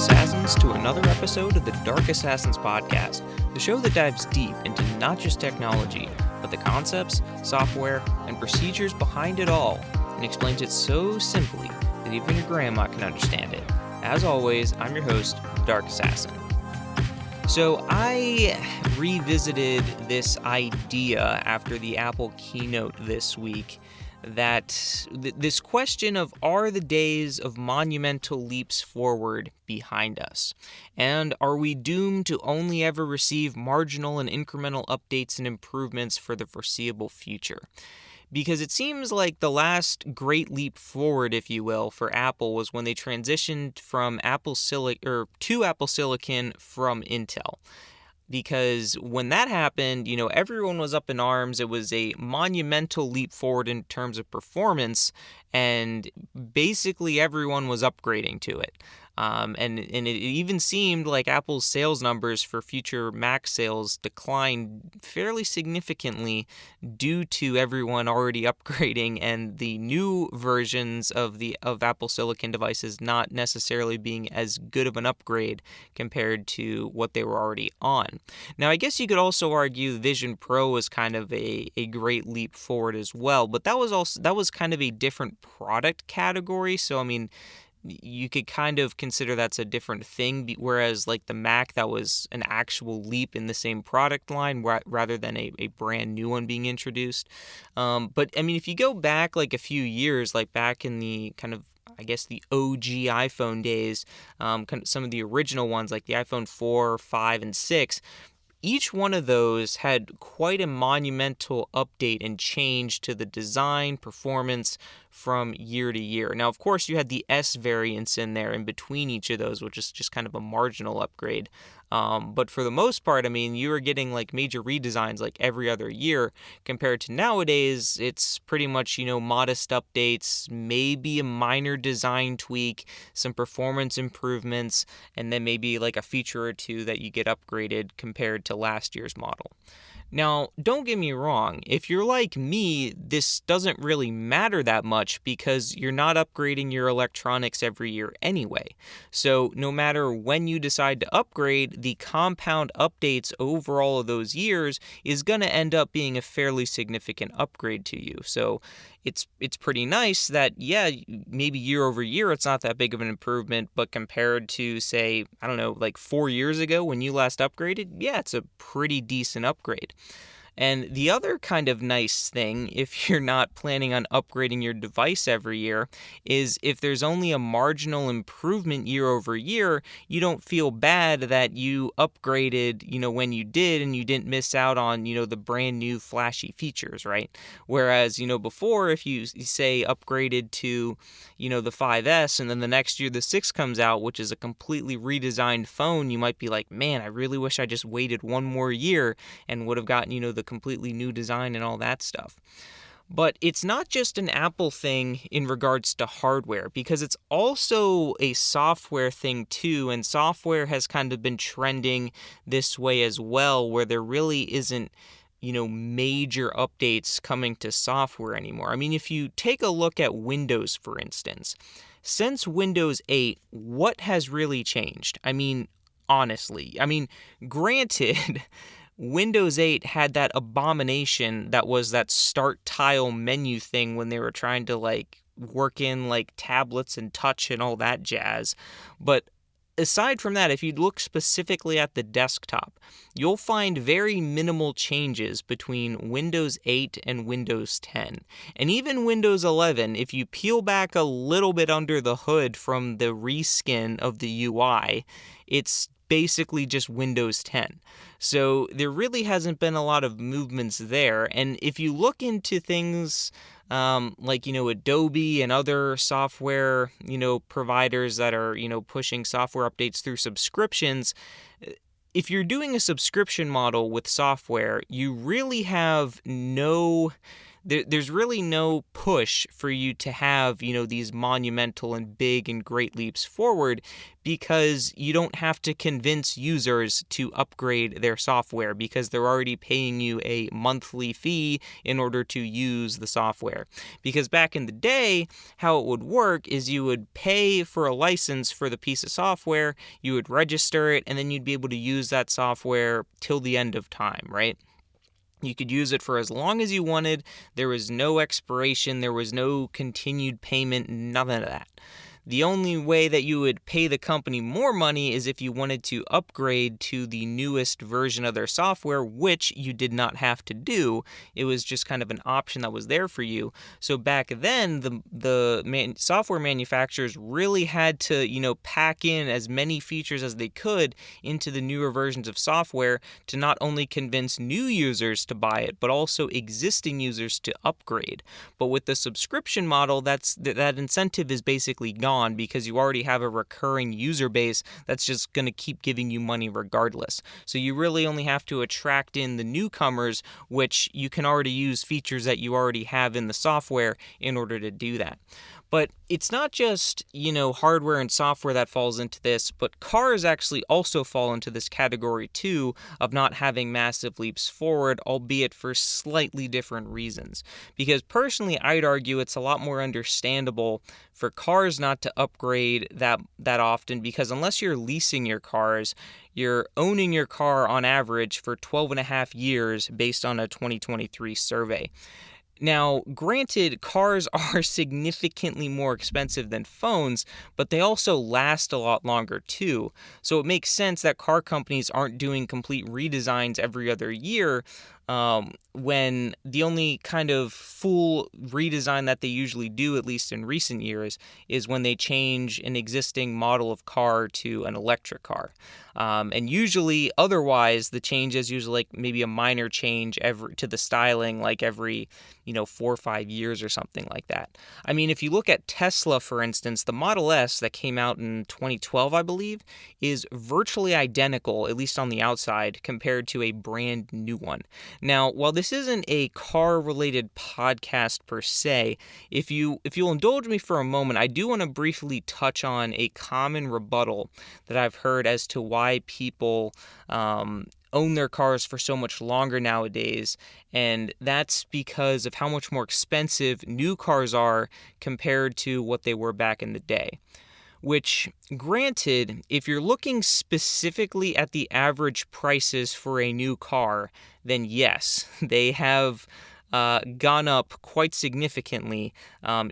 Assassins, to another episode of the Dark Assassins podcast, the show that dives deep into not just technology, but the concepts, software, and procedures behind it all, and explains it so simply that even your grandma can understand it. As always, I'm your host, the Dark Assassin. So I revisited this idea after the Apple keynote this week, that this question of, are the days of monumental leaps forward behind us? And are we doomed to only ever receive marginal and incremental updates and improvements for the foreseeable future? Because it seems like the last great leap forward, if you will, for Apple was when they transitioned from to Apple Silicon from Intel. Because when that happened, everyone was up in arms. It was a monumental leap forward in terms of performance, and basically everyone was upgrading to it. And it even seemed like Apple's sales numbers for future Mac sales declined fairly significantly due to everyone already upgrading and the new versions of Apple Silicon devices not necessarily being as good of an upgrade compared to what they were already on. Now, I guess you could also argue Vision Pro was kind of a great leap forward as well, but that was kind of a different product category. So, I mean, you could kind of consider that's a different thing, whereas like the Mac, that was an actual leap in the same product line rather than a brand new one being introduced. But I mean, if you go back like a few years, like back in the kind of, I guess, the OG iPhone days, some of the original ones like the iPhone 4, 5, and 6, each one of those had quite a monumental update and change to the design, performance from year to year. Now, of course, you had the S variants in there in between each of those, which is just kind of a marginal upgrade. But for the most part, I mean, you were getting like major redesigns like every other year, compared to nowadays. It's pretty much, modest updates, maybe a minor design tweak, some performance improvements, and then maybe like a feature or two that you get upgraded compared to last year's model. Now, don't get me wrong, if you're like me, this doesn't really matter that much because you're not upgrading your electronics every year anyway. So no matter when you decide to upgrade, the compound updates over all of those years is going to end up being a fairly significant upgrade to you. So it's pretty nice that, yeah, maybe year over year it's not that big of an improvement, but compared to, say, I don't know, like 4 years ago when you last upgraded, yeah, it's a pretty decent upgrade. And the other kind of nice thing, if you're not planning on upgrading your device every year, is if there's only a marginal improvement year over year, you don't feel bad that you upgraded, when you did, and you didn't miss out on, the brand new flashy features, right? Whereas, before, if you say upgraded to, the 5S, and then the next year the 6 comes out, which is a completely redesigned phone, you might be like, man, I really wish I just waited one more year and would have gotten, the completely new design and all that stuff. But it's not just an Apple thing in regards to hardware, because it's also a software thing too, and software has kind of been trending this way as well, where there really isn't major updates coming to software anymore. I mean, if you take a look at Windows, for instance, since Windows 8, what has really changed? I mean, honestly, granted, Windows 8 had that abomination that was that start tile menu thing when they were trying to like work in like tablets and touch and all that jazz. But aside from that, if you look specifically at the desktop, you'll find very minimal changes between Windows 8 and Windows 10. And even Windows 11, if you peel back a little bit under the hood from the reskin of the UI, it's basically just Windows 10. So there really hasn't been a lot of movements there. And if you look into things like, Adobe and other software, providers that are, pushing software updates through subscriptions, if you're doing a subscription model with software, you really have no there's really no push for you to have, these monumental and big and great leaps forward, because you don't have to convince users to upgrade their software because they're already paying you a monthly fee in order to use the software. Because back in the day, how it would work is you would pay for a license for the piece of software, you would register it, and then you'd be able to use that software till the end of time, right? You could use it for as long as you wanted. There was no expiration. There was no continued payment, none of that. The only way that you would pay the company more money is if you wanted to upgrade to the newest version of their software, which you did not have to do. It was just kind of an option that was there for you. So back then, the software manufacturers really had to, pack in as many features as they could into the newer versions of software to not only convince new users to buy it, but also existing users to upgrade. But with the subscription model, that incentive is basically gone, because you already have a recurring user base that's just going to keep giving you money regardless. So you really only have to attract in the newcomers, which you can already use features that you already have in the software in order to do that. But it's not just, hardware and software that falls into this, but cars actually also fall into this category too of not having massive leaps forward, albeit for slightly different reasons. Because personally, I'd argue it's a lot more understandable for cars not to upgrade that often, because unless you're leasing your cars, you're owning your car on average for 12 and a half years based on a 2023 survey. Now, granted, cars are significantly more expensive than phones, but they also last a lot longer too. So it makes sense that car companies aren't doing complete redesigns every other year, when the only kind of full redesign that they usually do, at least in recent years, is when they change an existing model of car to an electric car. And usually, otherwise, the change is usually like maybe a minor change to the styling, like every 4 or 5 years or something like that. I mean, if you look at Tesla, for instance, the Model S that came out in 2012, I believe, is virtually identical, at least on the outside, compared to a brand new one. Now, while this isn't a car-related podcast per se, if you'll indulge me for a moment, I do want to briefly touch on a common rebuttal that I've heard as to why people own their cars for so much longer nowadays, and that's because of how much more expensive new cars are compared to what they were back in the day. Which, granted, if you're looking specifically at the average prices for a new car, then yes, they have gone up quite significantly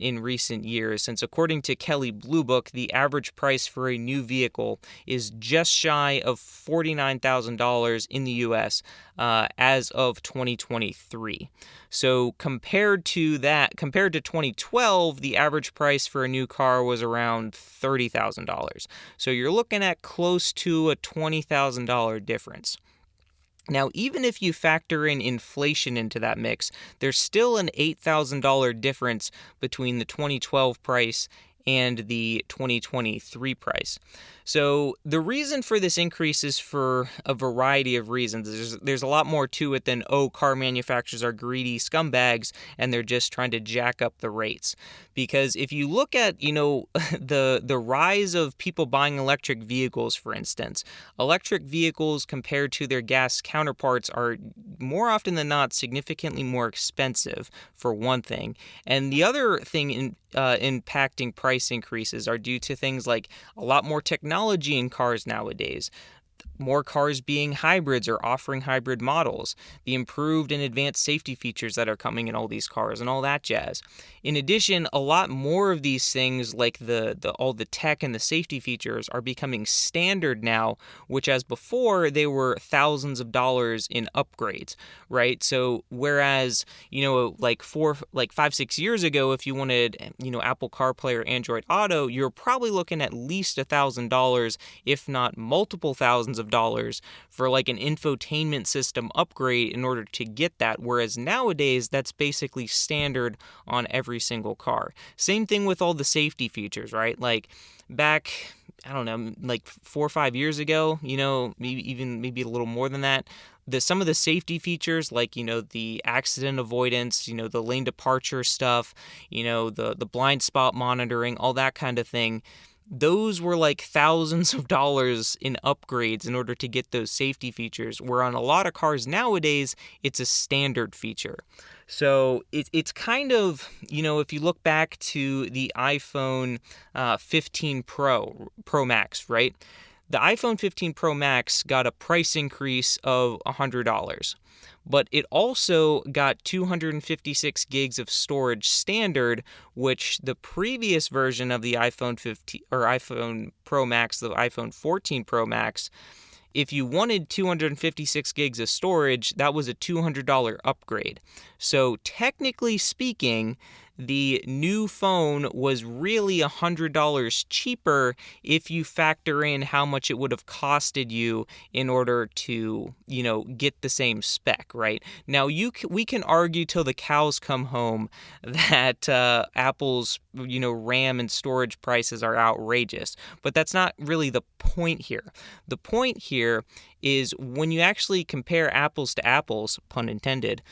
in recent years, since according to Kelley Blue Book, the average price for a new vehicle is just shy of $49,000 in the U.S. As of 2023. So compared to 2012, the average price for a new car was around $30,000. So you're looking at close to a $20,000 difference. Now, even if you factor in inflation into that mix, there's still an $8,000 difference between the 2012 price and the 2023 price. So the reason for this increase is for a variety of reasons. There's a lot more to it than, car manufacturers are greedy scumbags and they're just trying to jack up the rates. Because if you look at, the rise of people buying electric vehicles, for instance, electric vehicles compared to their gas counterparts are more often than not significantly more expensive, for one thing. And the other thing impacting price increases are due to things like a lot more technology in cars nowadays. More cars being hybrids or offering hybrid models, the improved and advanced safety features that are coming in all these cars and all that jazz. In addition, a lot more of these things like all the tech and the safety features are becoming standard now, which as before they were thousands of dollars in upgrades, right? So whereas, like 5-6 years ago, if you wanted, Apple CarPlay or Android Auto, you're probably looking at least $1,000, if not multiple thousands of dollars for like an infotainment system upgrade in order to get that, whereas nowadays that's basically standard on every single car. Same thing with all the safety features, right? Like back, I don't know, like 4 or 5 years ago, maybe a little more than that, some of the safety features, like, the accident avoidance, the lane departure stuff, the blind spot monitoring, all that kind of thing, those were like thousands of dollars in upgrades in order to get those safety features, where on a lot of cars nowadays, it's a standard feature. So it's kind of, if you look back to the iPhone 15 Pro Max, right? The iPhone 15 Pro Max got a price increase of $100. But it also got 256 gigs of storage standard, which the previous version of the iPhone 15 or iPhone Pro Max, the iPhone 14 Pro Max, if you wanted 256 gigs of storage, that was a $200 upgrade. So technically speaking, the new phone was really $100 cheaper if you factor in how much it would have costed you in order to, get the same spec, right? Now, we can argue till the cows come home that Apple's, RAM and storage prices are outrageous, but that's not really the point here. The point here is when you actually compare apples to apples, pun intended,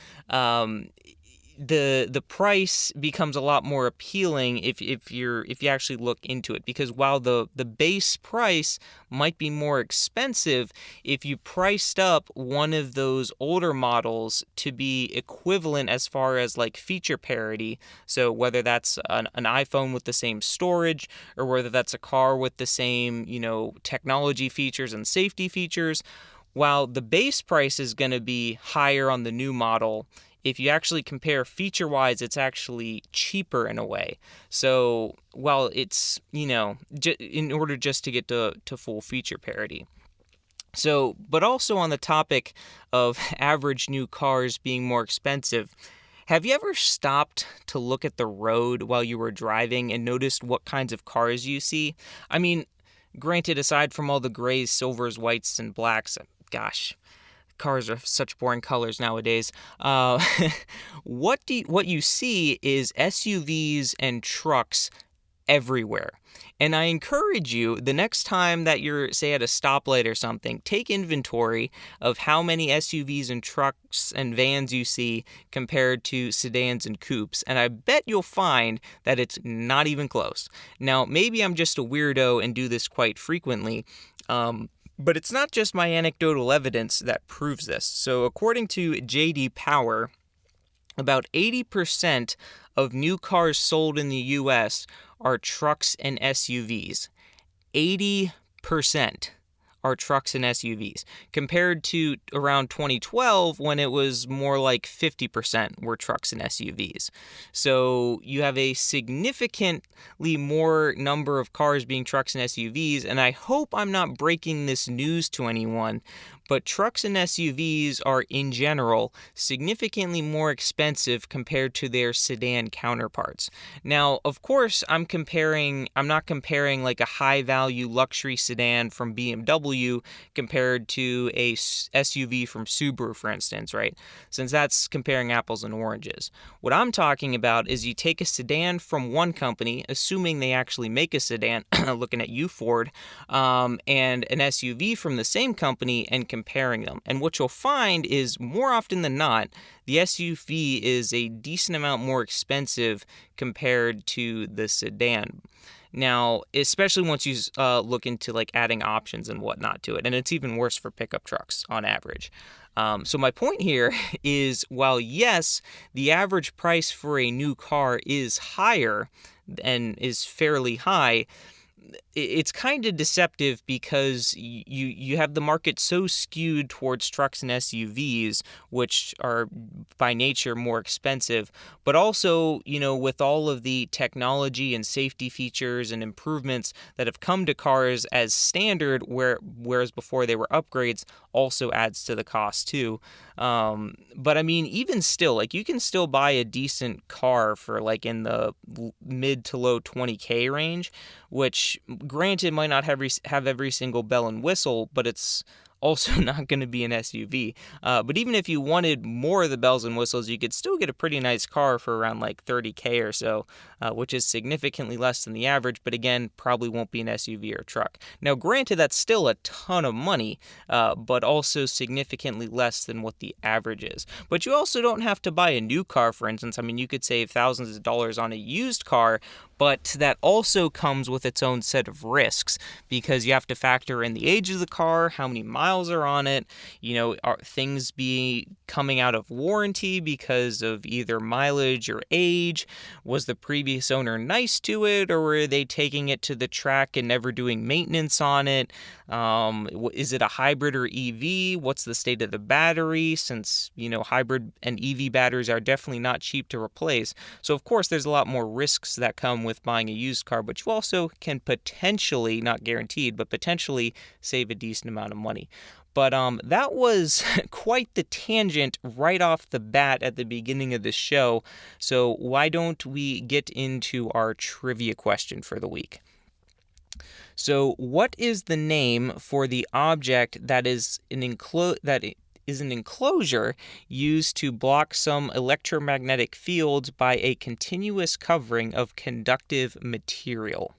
the price becomes a lot more appealing if you actually look into it, because while the base price might be more expensive, if you priced up one of those older models to be equivalent as far as like feature parity, so whether that's an iPhone with the same storage or whether that's a car with the same technology features and safety features, while the base price is going to be higher on the new model, if you actually compare feature-wise, it's actually cheaper in a way. So, while it's, in order just to get to full feature parity. So, but also on the topic of average new cars being more expensive, have you ever stopped to look at the road while you were driving and noticed what kinds of cars you see? I mean, granted, aside from all the grays, silvers, whites, and blacks, gosh, cars are such boring colors nowadays. What you see is SUVs and trucks everywhere. And I encourage you, the next time that you're, say, at a stoplight or something, take inventory of how many SUVs and trucks and vans you see compared to sedans and coupes, and I bet you'll find that it's not even close. Now, maybe I'm just a weirdo and do this quite frequently, but it's not just my anecdotal evidence that proves this. So according to J.D. Power, about 80% of new cars sold in the U.S. are trucks and SUVs. 80% are trucks and SUVs, compared to around 2012 when it was more like 50% were trucks and SUVs. So you have a significantly more number of cars being trucks and SUVs, and I hope I'm not breaking this news to anyone, but trucks and SUVs are, in general, significantly more expensive compared to their sedan counterparts. Now, of course, I'm not comparing like a high-value luxury sedan from BMW compared to a SUV from Subaru, for instance, right? Since that's comparing apples and oranges. What I'm talking about is you take a sedan from one company, assuming they actually make a sedan, looking at you, Ford, and an SUV from the same company, and comparing them. And what you'll find is, more often than not, the SUV is a decent amount more expensive compared to the sedan. Now, especially once you look into like adding options and whatnot to it, and it's even worse for pickup trucks on average. So my point here is, while yes, the average price for a new car is higher and is fairly high, it's kind of deceptive because you have the market so skewed towards trucks and SUVs, which are by nature more expensive, but also, with all of the technology and safety features and improvements that have come to cars as standard, whereas before they were upgrades, also adds to the cost too. But I mean, even still, like, you can still buy a decent car for like in the mid to low 20K range, which granted might not have every single bell and whistle, but it's also not going to be an SUV. But even if you wanted more of the bells and whistles, you could still get a pretty nice car for around like $30K or so, which is significantly less than the average, but again, probably won't be an SUV or truck. Now, granted, that's still a ton of money, but also significantly less than what the average is. But you also don't have to buy a new car, for instance. I mean, you could save thousands of dollars on a used car, but that also comes with its own set of risks because you have to factor in the age of the car, how many miles are on it, are things be coming out of warranty because of either mileage or age? Was the previous owner nice to it, or were they taking it to the track and never doing maintenance on it? Is it a hybrid or EV? What's the state of the battery? Since, hybrid and EV batteries are definitely not cheap to replace. So, of course, there's a lot more risks that come with buying a used car, but you also can potentially, not guaranteed, but potentially save a decent amount of money. But that was quite the tangent right off the bat at the beginning of the show. So why don't we get into our trivia question for the week? So what is the name for the object that is an enclosure used to block some electromagnetic fields by a continuous covering of conductive material?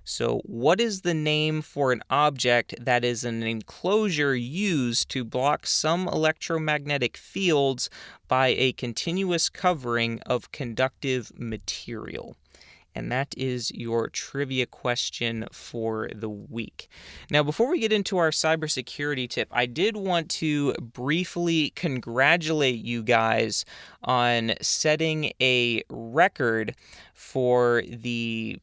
So, what is the name for an object that is an enclosure used to block some electromagnetic fields by a continuous covering of conductive material? And that is your trivia question for the week. Now, before we get into our cybersecurity tip, I did want to briefly congratulate you guys on setting a record for the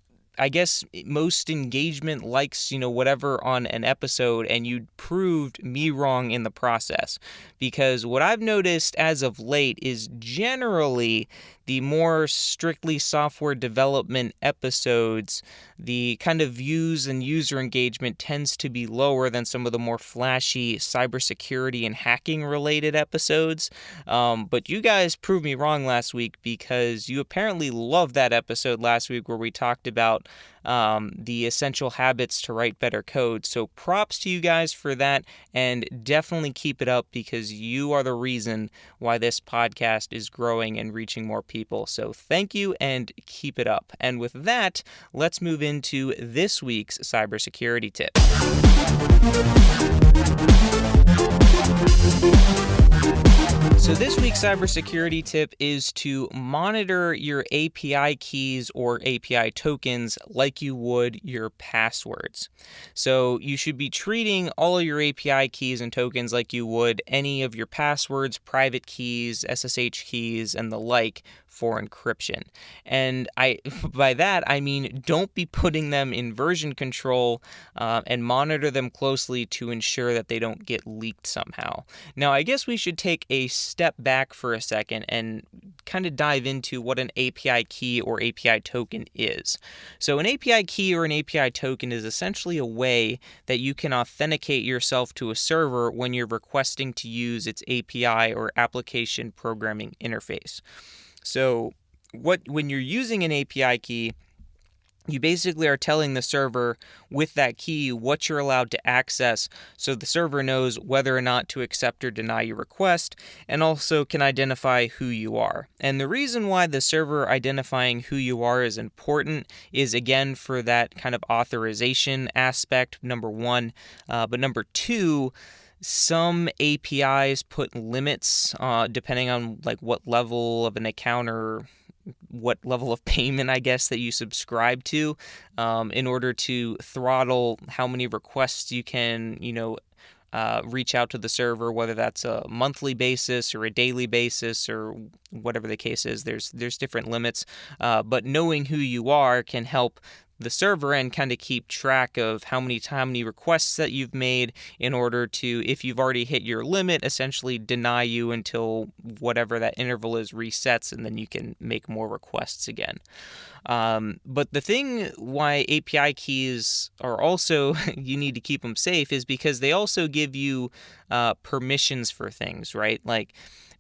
most engagement, likes, whatever on an episode, and you proved me wrong in the process. Because what I've noticed as of late is generally the more strictly software development episodes, the kind of views and user engagement tends to be lower than some of the more flashy cybersecurity and hacking related episodes. But you guys proved me wrong last week because you apparently loved that episode last week where we talked about the essential habits to write better code. So props to you guys for that, and definitely keep it up because you are the reason why this podcast is growing and reaching more people. So thank you and keep it up. And with that, let's move into this week's cybersecurity tip. So this week's cybersecurity tip is to monitor your API keys or API tokens like you would your passwords. So you should be treating all of your API keys and tokens like you would any of your passwords, private keys, SSH keys, and the like for encryption. And by that, I mean don't be putting them in version control and monitor them closely to ensure that they don't get leaked somehow. Now, I guess we should take a step back for a second and kind of dive into what an API key or API token is. So an API key or an API token is essentially a way that you can authenticate yourself to a server when you're requesting to use its API or application programming interface. So when you're using an API key, you basically are telling the server with that key what you're allowed to access, so the server knows whether or not to accept or deny your request, and also can identify who you are. And the reason why the server identifying who you are is important is, again, for that kind of authorization aspect, number one. But number two, some APIs put limits depending on like what level of an account or what level of payment, I guess, that you subscribe to in order to throttle how many requests you can, reach out to the server, whether that's a monthly basis or a daily basis or whatever the case is. There's different limits, but knowing who you are can help the server and kind of keep track of how many requests that you've made in order to, if you've already hit your limit, essentially deny you until whatever that interval is resets, and then you can make more requests again. But the thing why API keys are also, you need to keep them safe, is because they also give you permissions for things, right? Like,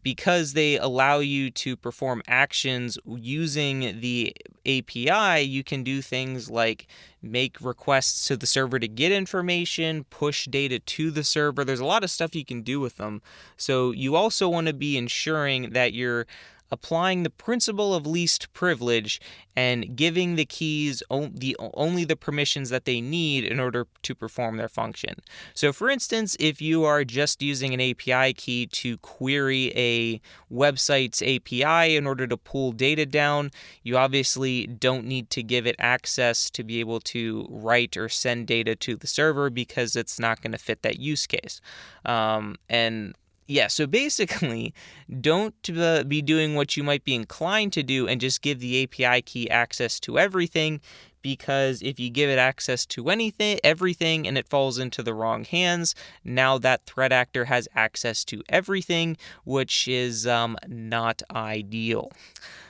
because they allow you to perform actions using the API, you can do things like make requests to the server to get information, push data to the server. There's a lot of stuff you can do with them. So you also want to be ensuring that you're applying the principle of least privilege and giving the keys only the permissions that they need in order to perform their function. So for instance, if you are just using an API key to query a website's API in order to pull data down, you obviously don't need to give it access to be able to write or send data to the server because it's not going to fit that use case. So basically, don't be doing what you might be inclined to do and just give the API key access to everything, because if you give it access to everything, and it falls into the wrong hands, now that threat actor has access to everything, which is not ideal.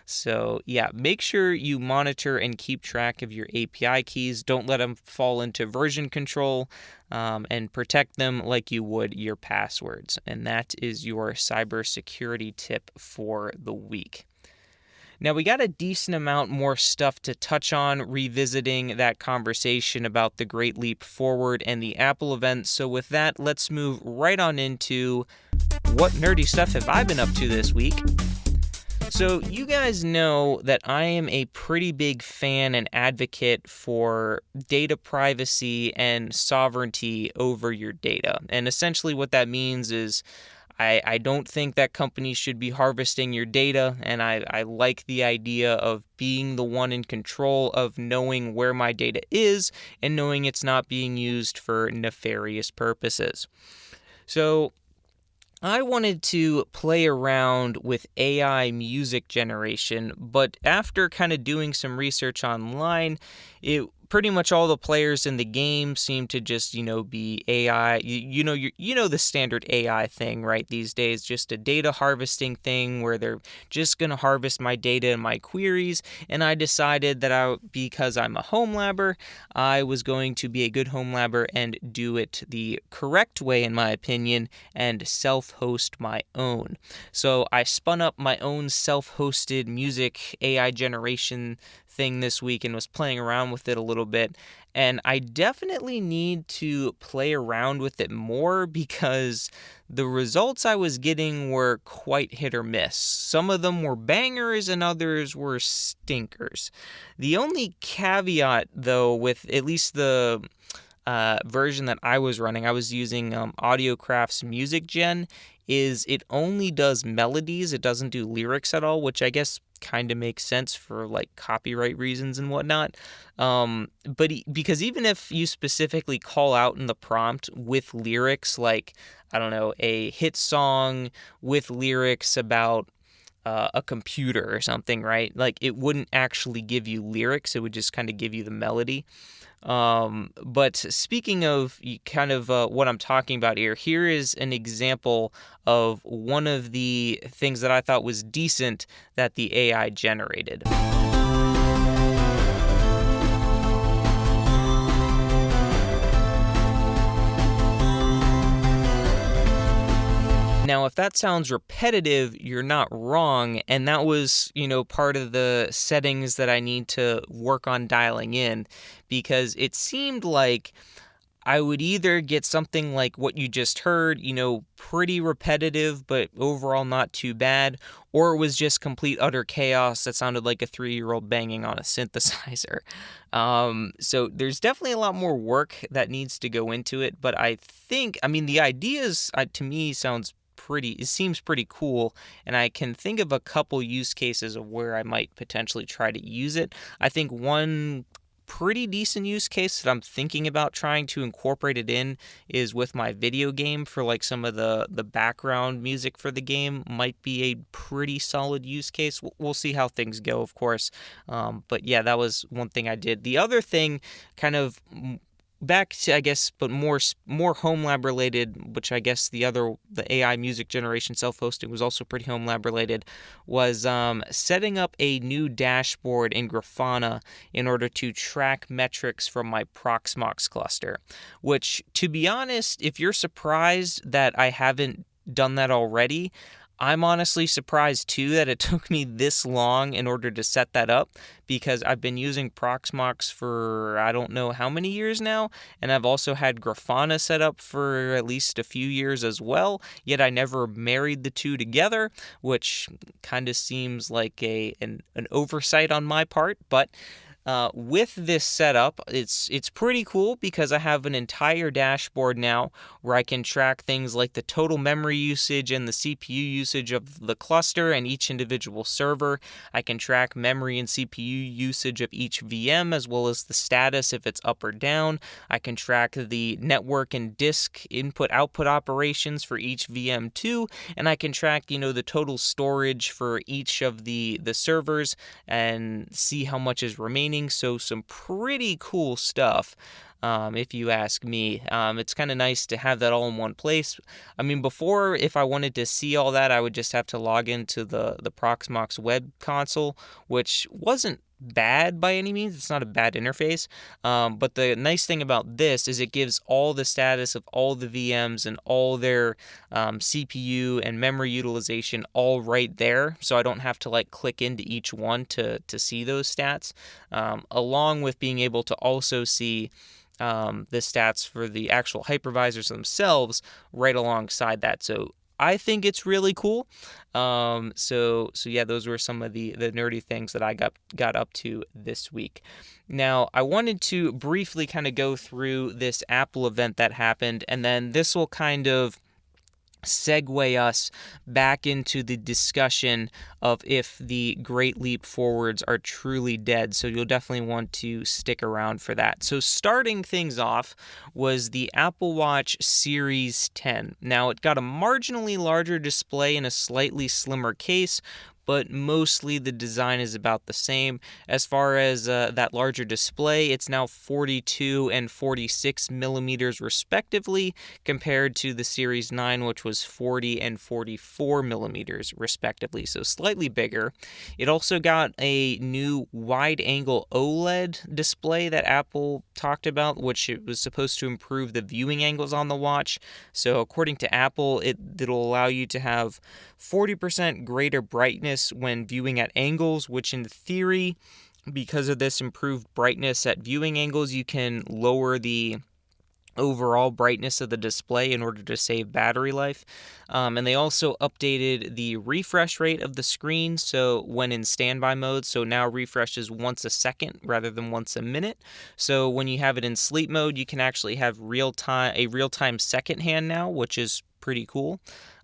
So make sure you monitor and keep track of your API keys. Don't let them fall into version control, and protect them like you would your passwords. And that is your cybersecurity tip for the week. Now, we got a decent amount more stuff to touch on, revisiting that conversation about the Great Leap Forward and the Apple event. So with that, let's move right on into what nerdy stuff have I been up to this week. So you guys know that I am a pretty big fan and advocate for data privacy and sovereignty over your data. And essentially what that means is I don't think that companies should be harvesting your data, and I like the idea of being the one in control of knowing where my data is and knowing it's not being used for nefarious purposes. So I wanted to play around with AI music generation, but after kind of doing some research online, pretty much all the players in the game seem to just, be AI. You know the standard AI thing, right? These days, just a data harvesting thing where they're just going to harvest my data and my queries. And I decided that because I'm a home labber, I was going to be a good home labber and do it the correct way, in my opinion, and self-host my own. So I spun up my own self-hosted music AI generation thing this week and was playing around with it a little bit, and I definitely need to play around with it more because the results I was getting were quite hit or miss. Some of them were bangers and others were stinkers. The only caveat, though, with at least the version that I was running, I was using AudioCraft's Music Gen, is it only does melodies. It doesn't do lyrics at all, which I guess kind of makes sense for like copyright reasons and whatnot. Because even if you specifically call out in the prompt with lyrics, like, I don't know, a hit song with lyrics about a computer or something, right? Like, it wouldn't actually give you lyrics. It would just kind of give you the melody. But speaking of kind of what I'm talking about here is an example of one of the things that I thought was decent that the AI generated. Now, if that sounds repetitive, you're not wrong, and that was, part of the settings that I need to work on dialing in, because it seemed like I would either get something like what you just heard, pretty repetitive, but overall not too bad, or it was just complete utter chaos that sounded like a 3-year-old banging on a synthesizer. So there's definitely a lot more work that needs to go into it, but the ideas, to me, it seems pretty cool, and I can think of a couple use cases of where I might potentially try to use it. I think one pretty decent use case that I'm thinking about trying to incorporate it in is with my video game, for like some of the background music for the game might be a pretty solid use case. We'll see how things go, of course. But yeah, that was one thing I did. The other thing, kind of back to, I guess, but more home lab related, which I guess the AI music generation self-hosting was also pretty home lab related, was setting up a new dashboard in Grafana in order to track metrics from my Proxmox cluster, which, to be honest, if you're surprised that I haven't done that already, I'm honestly surprised too that it took me this long in order to set that up, because I've been using Proxmox for I don't know how many years now, and I've also had Grafana set up for at least a few years as well, yet I never married the two together, which kind of seems like an oversight on my part, but with this setup, it's pretty cool because I have an entire dashboard now where I can track things like the total memory usage and the CPU usage of the cluster and each individual server. I can track memory and CPU usage of each VM as well as the status if it's up or down. I can track the network and disk input-output operations for each VM too, and I can track, the total storage for each of the servers and see how much is remaining. So some pretty cool stuff, if you ask me. It's kind of nice to have that all in one place. I mean, before, if I wanted to see all that, I would just have to log into the Proxmox web console, which wasn't bad by any means. It's not a bad interface, but the nice thing about this is it gives all the status of all the VMs and all their CPU and memory utilization all right there, so I don't have to click into each one to see those stats, along with being able to also see the stats for the actual hypervisors themselves right alongside that. So I think it's really cool. So yeah, those were some of the nerdy things that I got up to this week. Now, I wanted to briefly kind of go through this Apple event that happened, and then this will kind of segue us back into the discussion of if the Great Leap Forwards are truly dead. So you'll definitely want to stick around for that. So starting things off was the Apple Watch Series 10. Now, it got a marginally larger display and a slightly slimmer case, but mostly the design is about the same. As far as that larger display, it's now 42 and 46 millimeters respectively, compared to the Series 9, which was 40 and 44 millimeters respectively, so slightly bigger. It also got a new wide-angle OLED display that Apple talked about, which it was supposed to improve the viewing angles on the watch. So according to Apple, it'll allow you to have 40% greater brightness when viewing at angles, which in theory, because of this improved brightness at viewing angles, you can lower the overall brightness of the display in order to save battery life. And they also updated the refresh rate of the screen, so when in standby mode, so now refreshes once a second rather than once a minute. So when you have it in sleep mode, you can actually have a real-time second hand now, which is pretty cool.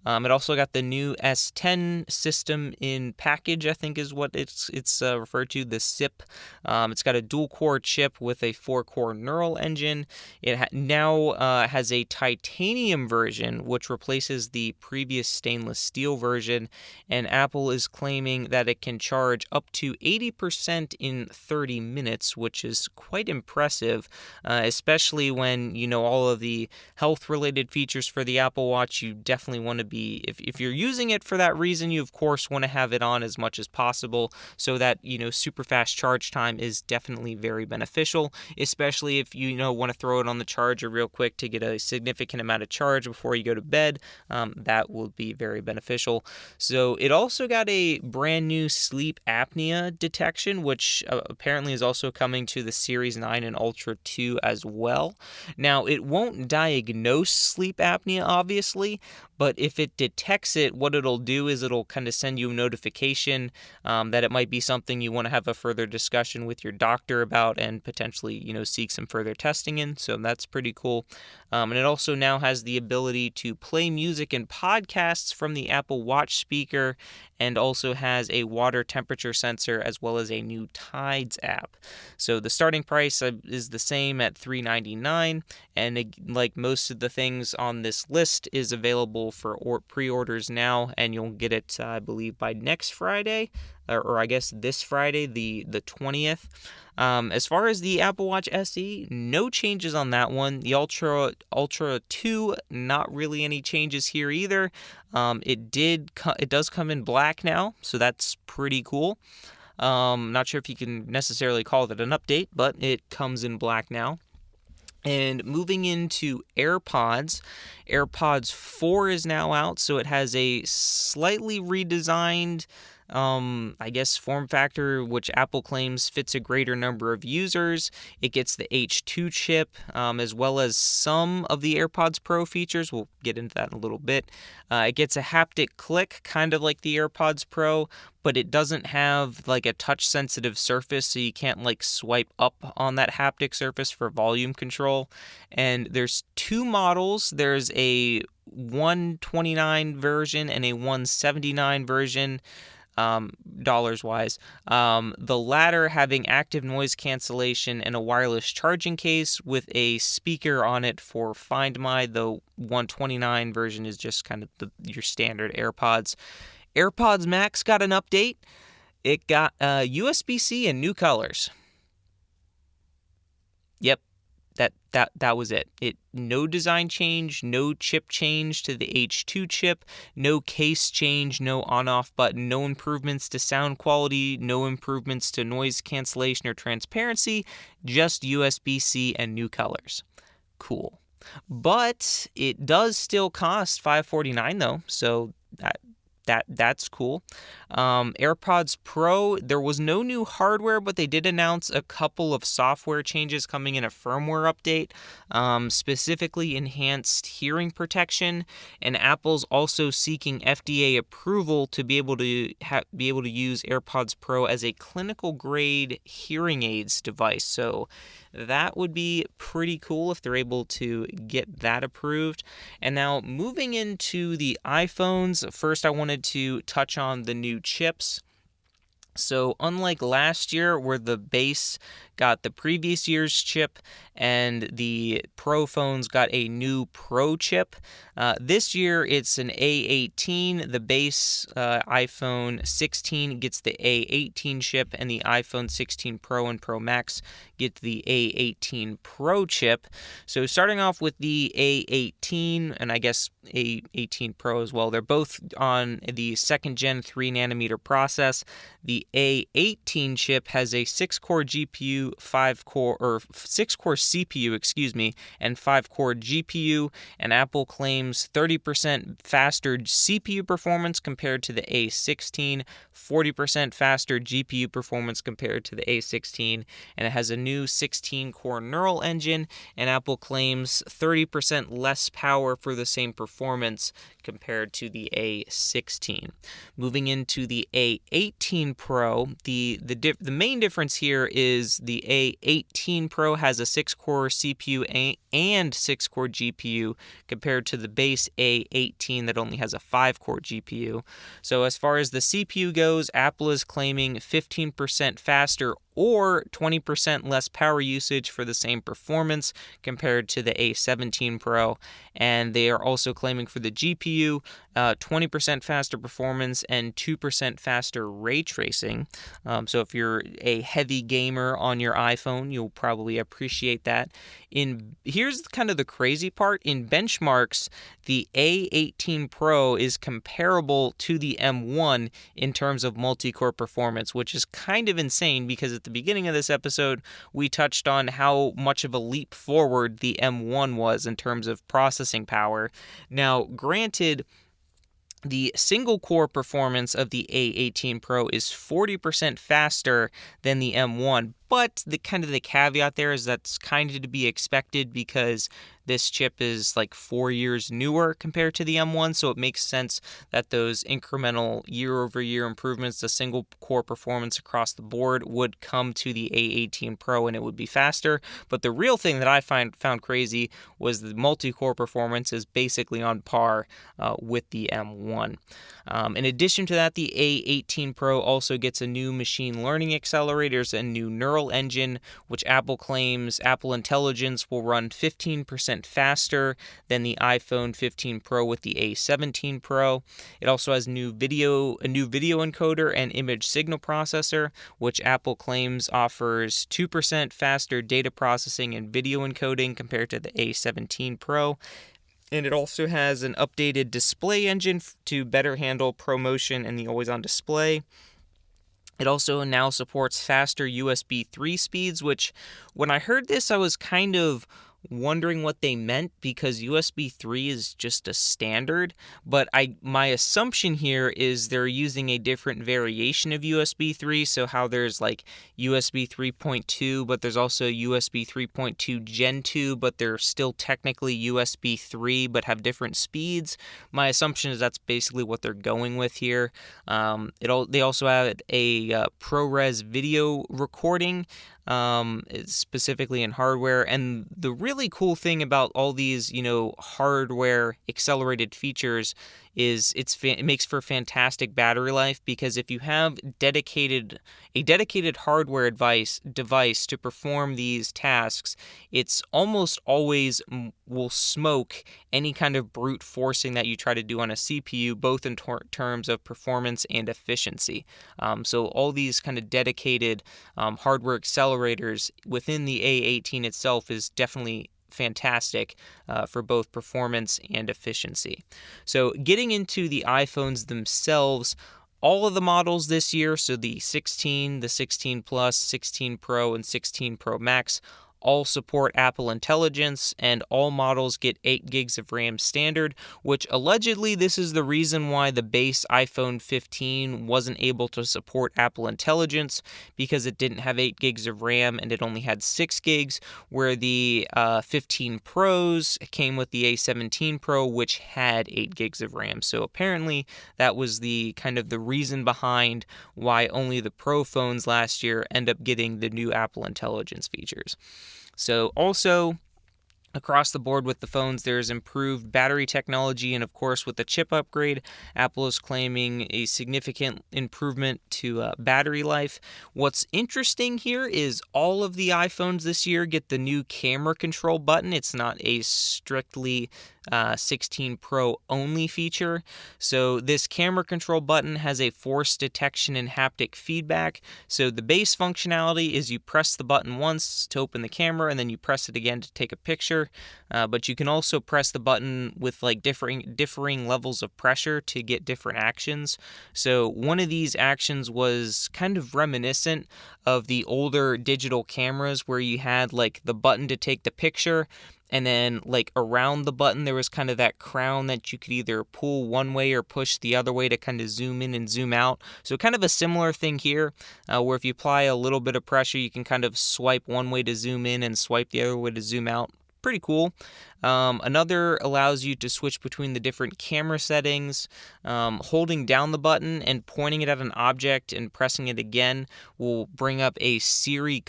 It also got the new S10 system in package, I think is what it's referred to, the SIP. It's got a dual-core chip with a 4-core neural engine. It now has a titanium version, which replaces the previous stainless steel version, and Apple is claiming that it can charge up to 80% in 30 minutes, which is quite impressive, especially when all of the health-related features for the Apple Watch. You definitely want to be, if you're using it for that reason, you of course want to have it on as much as possible, so that super fast charge time is definitely very beneficial, especially if you want to throw it on the charger real quick to get a significant amount of charge before you go to bed. That will be very beneficial. So it also got a brand new sleep apnea detection, which apparently is also coming to the Series 9 and Ultra 2 as well. Now, it won't diagnose sleep apnea, obviously, but if it detects it, what it'll do is it'll kind of send you a notification that it might be something you want to have a further discussion with your doctor about and potentially, seek some further testing in. So that's pretty cool. And it also now has the ability to play music and podcasts from the Apple Watch speaker, and also has a water temperature sensor as well as a new Tides app. So the starting price is the same at $399, and like most of the things on this list is available for pre-orders now, and you'll get it, I believe, by next Friday, or I guess this Friday, the 20th. As far as the Apple Watch SE, no changes on that one. The Ultra 2, not really any changes here either. It does come in black now, so that's pretty cool. Not sure if you can necessarily call it an update, but it comes in black now. And moving into AirPods, AirPods 4 is now out, so it has a slightly redesigned, form factor, which Apple claims fits a greater number of users. It gets the H2 chip, as well as some of the AirPods Pro features. We'll get into that in a little bit. It gets a haptic click, kind of like the AirPods Pro, but it doesn't have like a touch-sensitive surface, so you can't like swipe up on that haptic surface for volume control. And there's two models. There's a 129 version and a 179 version, dollars wise. The latter having active noise cancellation and a wireless charging case with a speaker on it for Find My. The 129 version is just kind of your standard AirPods. AirPods Max got an update. It got USB-C and new colors. Yep, that was it. No design change, no chip change to the H2 chip, no case change, no on-off button, no improvements to sound quality, no improvements to noise cancellation or transparency, just USB-C and new colors. Cool. But it does still cost $549 though, so that's cool. AirPods Pro, there was no new hardware, but they did announce a couple of software changes coming in a firmware update, specifically enhanced hearing protection, and Apple's also seeking FDA approval to be able to use AirPods Pro as a clinical grade hearing aids device. So that would be pretty cool if they're able to get that approved. And now moving into the iPhones, first I wanted to touch on the new chips. So unlike last year where the base got the previous year's chip and the Pro phones got a new Pro chip, this year it's an A18. The base iPhone 16 gets the A18 chip, and the iPhone 16 Pro and Pro Max get the A18 Pro chip. So starting off with the A18 and I guess A18 Pro as well, they're both on the second gen 3nm process. The A18 chip has a 6-core GPU, 6-core CPU, and 5-core GPU, and Apple claims 30% faster CPU performance compared to the A16, 40% faster GPU performance compared to the A16, and it has a new 16-core neural engine, and Apple claims 30% less power for the same performance compared to the A16. Moving into the A18 Pro, the main difference here is the A18 Pro has a 6-core CPU and 6-core GPU compared to the base A18 that only has a 5-core GPU. So as far as the CPU goes, Apple is claiming 15% faster or 20% less power usage for the same performance compared to the A17 Pro. And they are also claiming for the GPU 20% faster performance and 2% faster ray tracing. So if you're a heavy gamer on your iPhone, you'll probably appreciate that. Here's kind of the crazy part. In benchmarks, the A18 Pro is comparable to the M1 in terms of multi-core performance, which is kind of insane because at the beginning of this episode, we touched on how much of a leap forward the M1 was in terms of processing power. Now, granted, the single-core performance of the A18 Pro is 40% faster than the M1, but the caveat there is that's kind of to be expected because this chip is like 4 years newer compared to the M1, so it makes sense that those incremental year-over-year improvements to single-core performance across the board would come to the A18 Pro and it would be faster. But the real thing that I found crazy was the multi-core performance is basically on par with the M1. In addition to that, the A18 Pro also gets a new machine learning accelerators and new neural engine, which Apple claims Apple Intelligence will run 15% faster than the iPhone 15 Pro with the A17 Pro. It also has a new video encoder and image signal processor, which Apple claims offers 2% faster data processing and video encoding compared to the A17 Pro. And it also has an updated display engine to better handle ProMotion and the always-on display. It also now supports faster USB 3 speeds, which when I heard this, I was kind of wondering what they meant because USB 3 is just a standard, but my assumption here is they're using a different variation of USB 3, so how there's like USB 3.2, but there's also USB 3.2 Gen 2, but they're still technically USB 3 but have different speeds. My assumption is that's basically what they're going with here. They also have a ProRes video recording, specifically in hardware. And the really cool thing about all these, hardware accelerated features is it makes for fantastic battery life, because if you have a dedicated hardware device to perform these tasks, it's almost always will smoke any kind of brute forcing that you try to do on a CPU, both in terms of performance and efficiency. So all these kind of dedicated hardware accelerators within the A18 itself is definitely fantastic for both performance and efficiency. So getting into the iPhones themselves, all of the models this year, so the 16, the 16 Plus, 16 Pro, and 16 Pro Max, all support Apple Intelligence, and all models get 8 gigs of RAM standard, which allegedly this is the reason why the base iPhone 15 wasn't able to support Apple Intelligence, because it didn't have 8 gigs of RAM and it only had 6 gigs, where the 15 Pros came with the A17 Pro, which had 8 gigs of RAM. So apparently that was the kind of the reason behind why only the Pro phones last year end up getting the new Apple Intelligence features. So also, across the board with the phones, there's improved battery technology, and of course with the chip upgrade, Apple is claiming a significant improvement to battery life. What's interesting here is all of the iPhones this year get the new camera control button. It's not a strictly 16 Pro only feature. So this camera control button has a force detection and haptic feedback. So the base functionality is you press the button once to open the camera, and then you press it again to take a picture. But you can also press the button with like differing levels of pressure to get different actions. So one of these actions was kind of reminiscent of the older digital cameras, where you had like the button to take the picture, and then like around the button there was kind of that crown that you could either pull one way or push the other way to kind of zoom in and zoom out. So kind of a similar thing here, where if you apply a little bit of pressure, you can kind of swipe one way to zoom in and swipe the other way to zoom out. Pretty cool. Another allows you to switch between the different camera settings. Holding down the button and pointing it at an object and pressing it again will bring up a Siri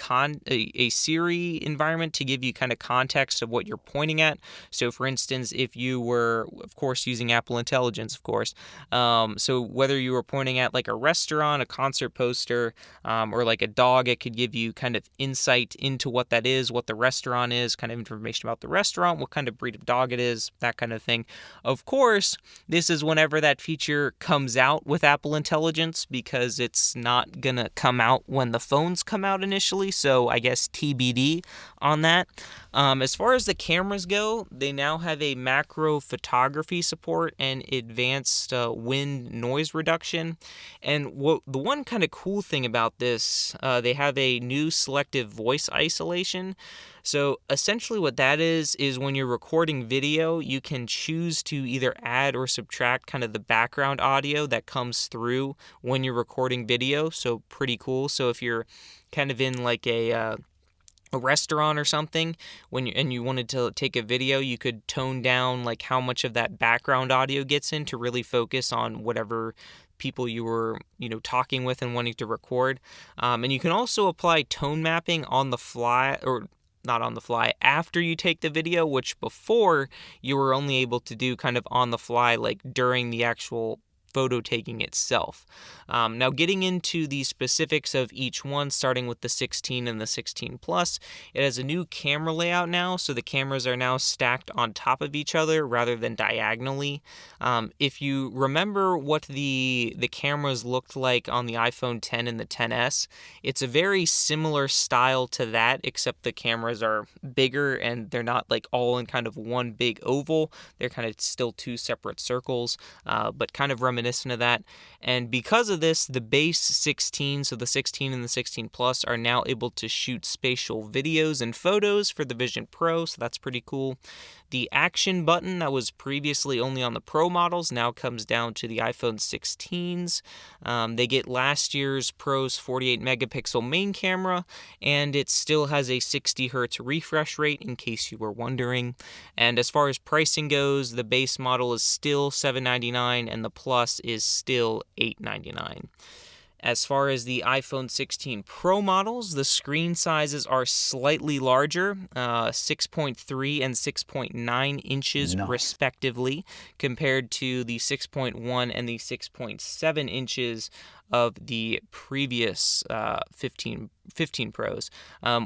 environment to give you kind of context of what you're pointing at. So for instance, if you were, of course, using Apple Intelligence, of course, so whether you were pointing at like a restaurant, a concert poster, or like a dog, it could give you kind of insight into what that is, what the restaurant is, kind of information about the restaurant, what kind of breed of dog it is, that kind of thing. Of course, this is whenever that feature comes out with Apple Intelligence, because it's not going to come out when the phones come out initially, so I guess TBD on that. As far as the cameras go, they now have a macro photography support and advanced wind noise reduction. And the one kind of cool thing about this, they have a new selective voice isolation. So essentially what that is when you're recording video, you can choose to either add or subtract kind of the background audio that comes through when you're recording video. So pretty cool. So if you're kind of in like a restaurant or something, and you wanted to take a video, you could tone down like how much of that background audio gets in to really focus on whatever people you were talking with and wanting to record. And you can also apply tone mapping on the fly, or not on the fly, after you take the video, which before you were only able to do kind of on the fly, like during the actual photo taking itself. Now getting into the specifics of each one, starting with the 16 and the 16 Plus, it has a new camera layout now, so the cameras are now stacked on top of each other rather than diagonally. If you remember what the cameras looked like on the iPhone 10 and the 10s, it's a very similar style to that, except the cameras are bigger and they're not like all in kind of one big oval. They're kind of still two separate circles, but kind of reminiscent reminiscent of that. And because of this, the base 16, so the 16 and the 16 Plus, are now able to shoot spatial videos and photos for the Vision Pro, so that's pretty cool. The action button that was previously only on the Pro models now comes down to the iPhone 16s. They get last year's Pro's 48 megapixel main camera, and it still has a 60 hertz refresh rate, in case you were wondering. And as far as pricing goes, the base model is still $799 and the Plus is still $899. As far as the iPhone 16 Pro models, the screen sizes are slightly larger, 6.3 and 6.9 inches respectively, compared to the 6.1 and the 6.7 inches of the previous 15 Pros,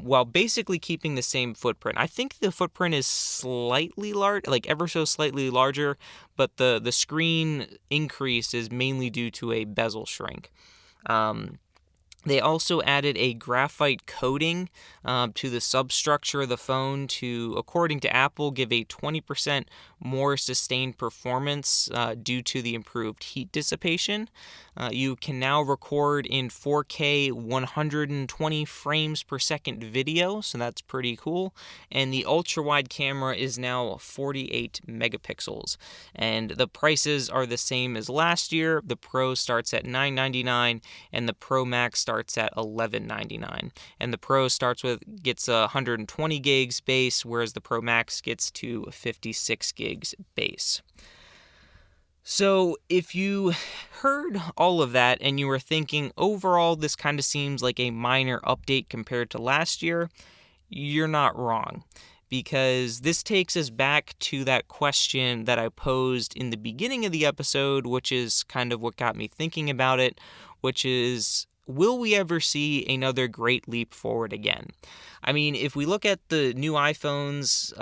while basically keeping the same footprint. I think the footprint is slightly large, like ever so slightly larger, but the screen increase is mainly due to a bezel shrink. They also added a graphite coating to the substructure of the phone to, according to Apple, give a 20% more sustained performance due to the improved heat dissipation. You can now record in 4K 120 frames per second video, so that's pretty cool. And the ultra-wide camera is now 48 megapixels. And the prices are the same as last year. The Pro starts at $999 and the Pro Max starts at $1199. And the Pro gets 120 gigs base, whereas the Pro Max gets to 56 gigs base. So if you heard all of that and you were thinking, overall, this kind of seems like a minor update compared to last year, you're not wrong. Because this takes us back to that question that I posed in the beginning of the episode, which is kind of what got me thinking about it, which is, will we ever see another great leap forward again? I mean, if we look at the new iPhones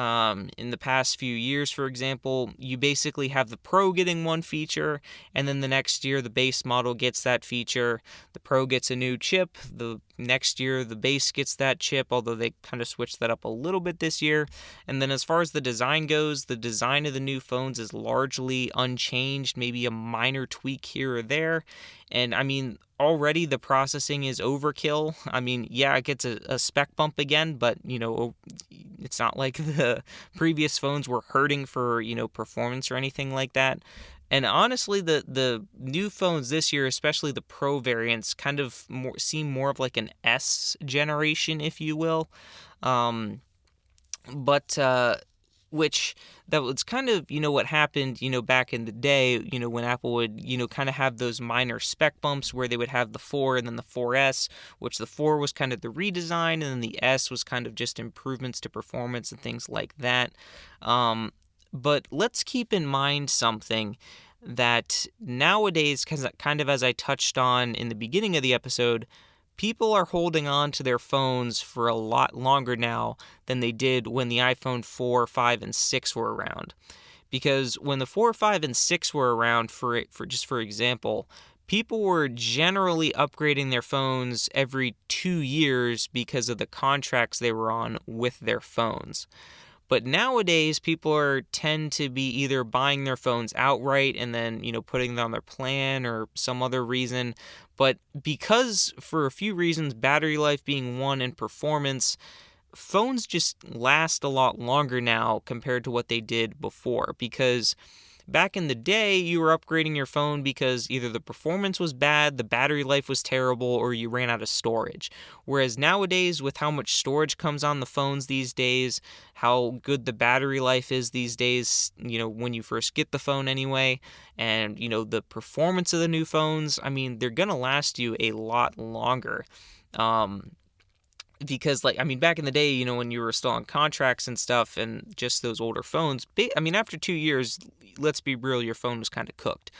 in the past few years, for example, you basically have the Pro getting one feature, and then the next year the base model gets that feature. The Pro gets a new chip. The next year the base gets that chip, although they kind of switched that up a little bit this year. And then as far as the design goes, the design of the new phones is largely unchanged, maybe a minor tweak here or there. And I mean, already the processing is overkill. I mean, yeah, it gets a spec bump again, but, you know, it's not like the previous phones were hurting for, you know, performance or anything like that. And honestly, the new phones this year, especially the Pro variants, kind of seem more of like an S generation, if you will. Which that was kind of, you know, what happened, you know, back in the day, you know, when Apple would, you know, kind of have those minor spec bumps where they would have the 4 and then the 4S, which the 4 was kind of the redesign and then the S was kind of just improvements to performance and things like that. But let's keep in mind something that nowadays, kind of as I touched on in the beginning of the episode, people are holding on to their phones for a lot longer now than they did when the iPhone 4, 5, and 6 were around. Because when the 4, 5, and 6 were around, for example, people were generally upgrading their phones every 2 years because of the contracts they were on with their phones. But nowadays, people tend to be either buying their phones outright and then, you know, putting them on their plan or some other reason. But because, for a few reasons, battery life being one and performance, phones just last a lot longer now compared to what they did before. Because back in the day, you were upgrading your phone because either the performance was bad, the battery life was terrible, or you ran out of storage. Whereas nowadays, with how much storage comes on the phones these days, how good the battery life is these days, you know, when you first get the phone anyway, and, you know, the performance of the new phones, I mean, they're going to last you a lot longer. Because, like, I mean, back in the day, you know, when you were still on contracts and stuff and just those older phones, I mean, after 2 years, let's be real, your phone was kind of cooked.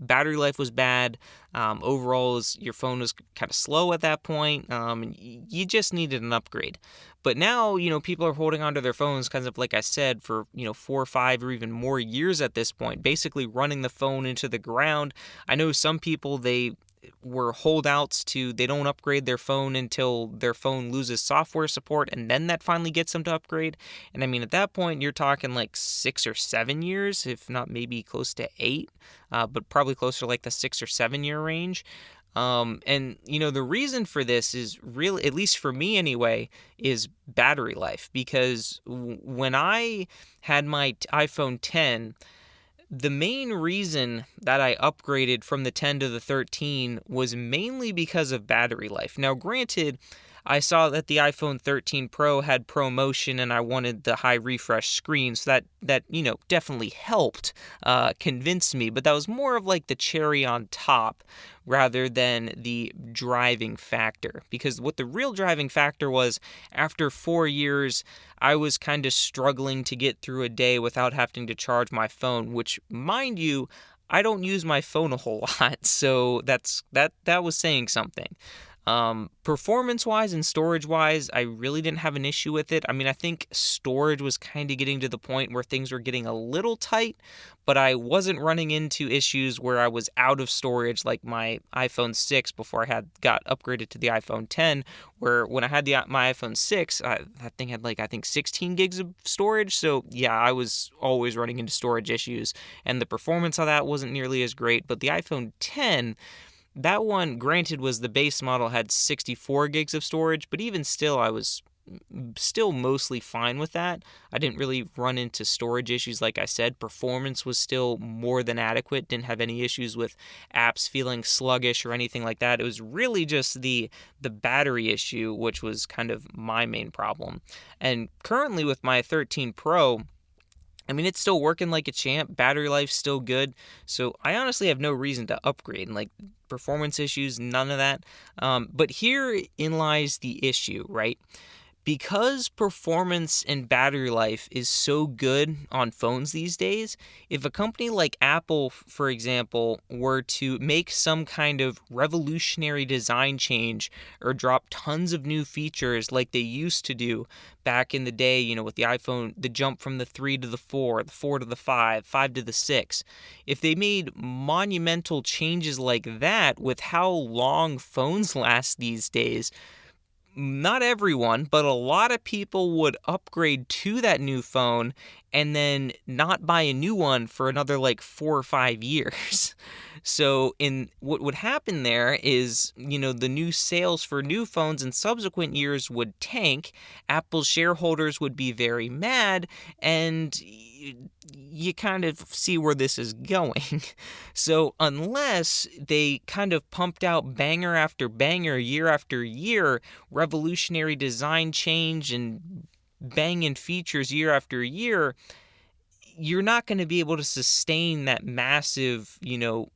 Battery life was bad. Overall, your phone was kind of slow at that point. And you just needed an upgrade. But now, you know, people are holding onto their phones, kind of like I said, for, you know, 4 or 5 or even more years at this point, basically running the phone into the ground. I know some people, they were holdouts to they don't upgrade their phone until their phone loses software support, and then that finally gets them to upgrade. And I mean, at that point, you're talking like 6 or 7 years, if not maybe close to 8, but probably closer to like the 6 or 7 year range. And the reason for this is really, at least for me anyway, is battery life. Because when I had my iPhone 10, the main reason that I upgraded from the 10 to the 13 was mainly because of battery life. Now, granted, I saw that the iPhone 13 Pro had ProMotion and I wanted the high refresh screen, so that definitely helped convince me, but that was more of like the cherry on top rather than the driving factor. Because what the real driving factor was, after 4 years, I was kind of struggling to get through a day without having to charge my phone, which, mind you, I don't use my phone a whole lot, so that was saying something. Performance-wise and storage-wise, I really didn't have an issue with it. I mean, I think storage was kind of getting to the point where things were getting a little tight, but I wasn't running into issues where I was out of storage like my iPhone 6 before I got upgraded to the iPhone 10, where when I had my iPhone 6, that thing had 16 gigs of storage. So yeah, I was always running into storage issues, and the performance of that wasn't nearly as great. But the iPhone 10, that one, granted, was the base model, had 64 gigs of storage, but even still, I was still mostly fine with that. I didn't really run into storage issues, like I said. Performance was still more than adequate, didn't have any issues with apps feeling sluggish or anything like that. It was really just the battery issue, which was kind of my main problem. And currently with my 13 Pro, I mean, it's still working like a champ. Battery life's still good. So I honestly have no reason to upgrade. And performance issues, none of that. But herein lies the issue, right? Because performance and battery life is so good on phones these days, if a company like Apple, for example, were to make some kind of revolutionary design change or drop tons of new features like they used to do back in the day, with the iPhone, the jump from the 3 to the 4, the 4 to the 5, 5 to the 6, if they made monumental changes like that with how long phones last these days, not everyone, but a lot of people would upgrade to that new phone and then not buy a new one for another 4 or 5 years. So what would happen there is, the new sales for new phones in subsequent years would tank. Apple's shareholders would be very mad, and you kind of see where this is going. So unless they kind of pumped out banger after banger, year after year, revolutionary design change and banging features year after year, you're not going to be able to sustain that massive,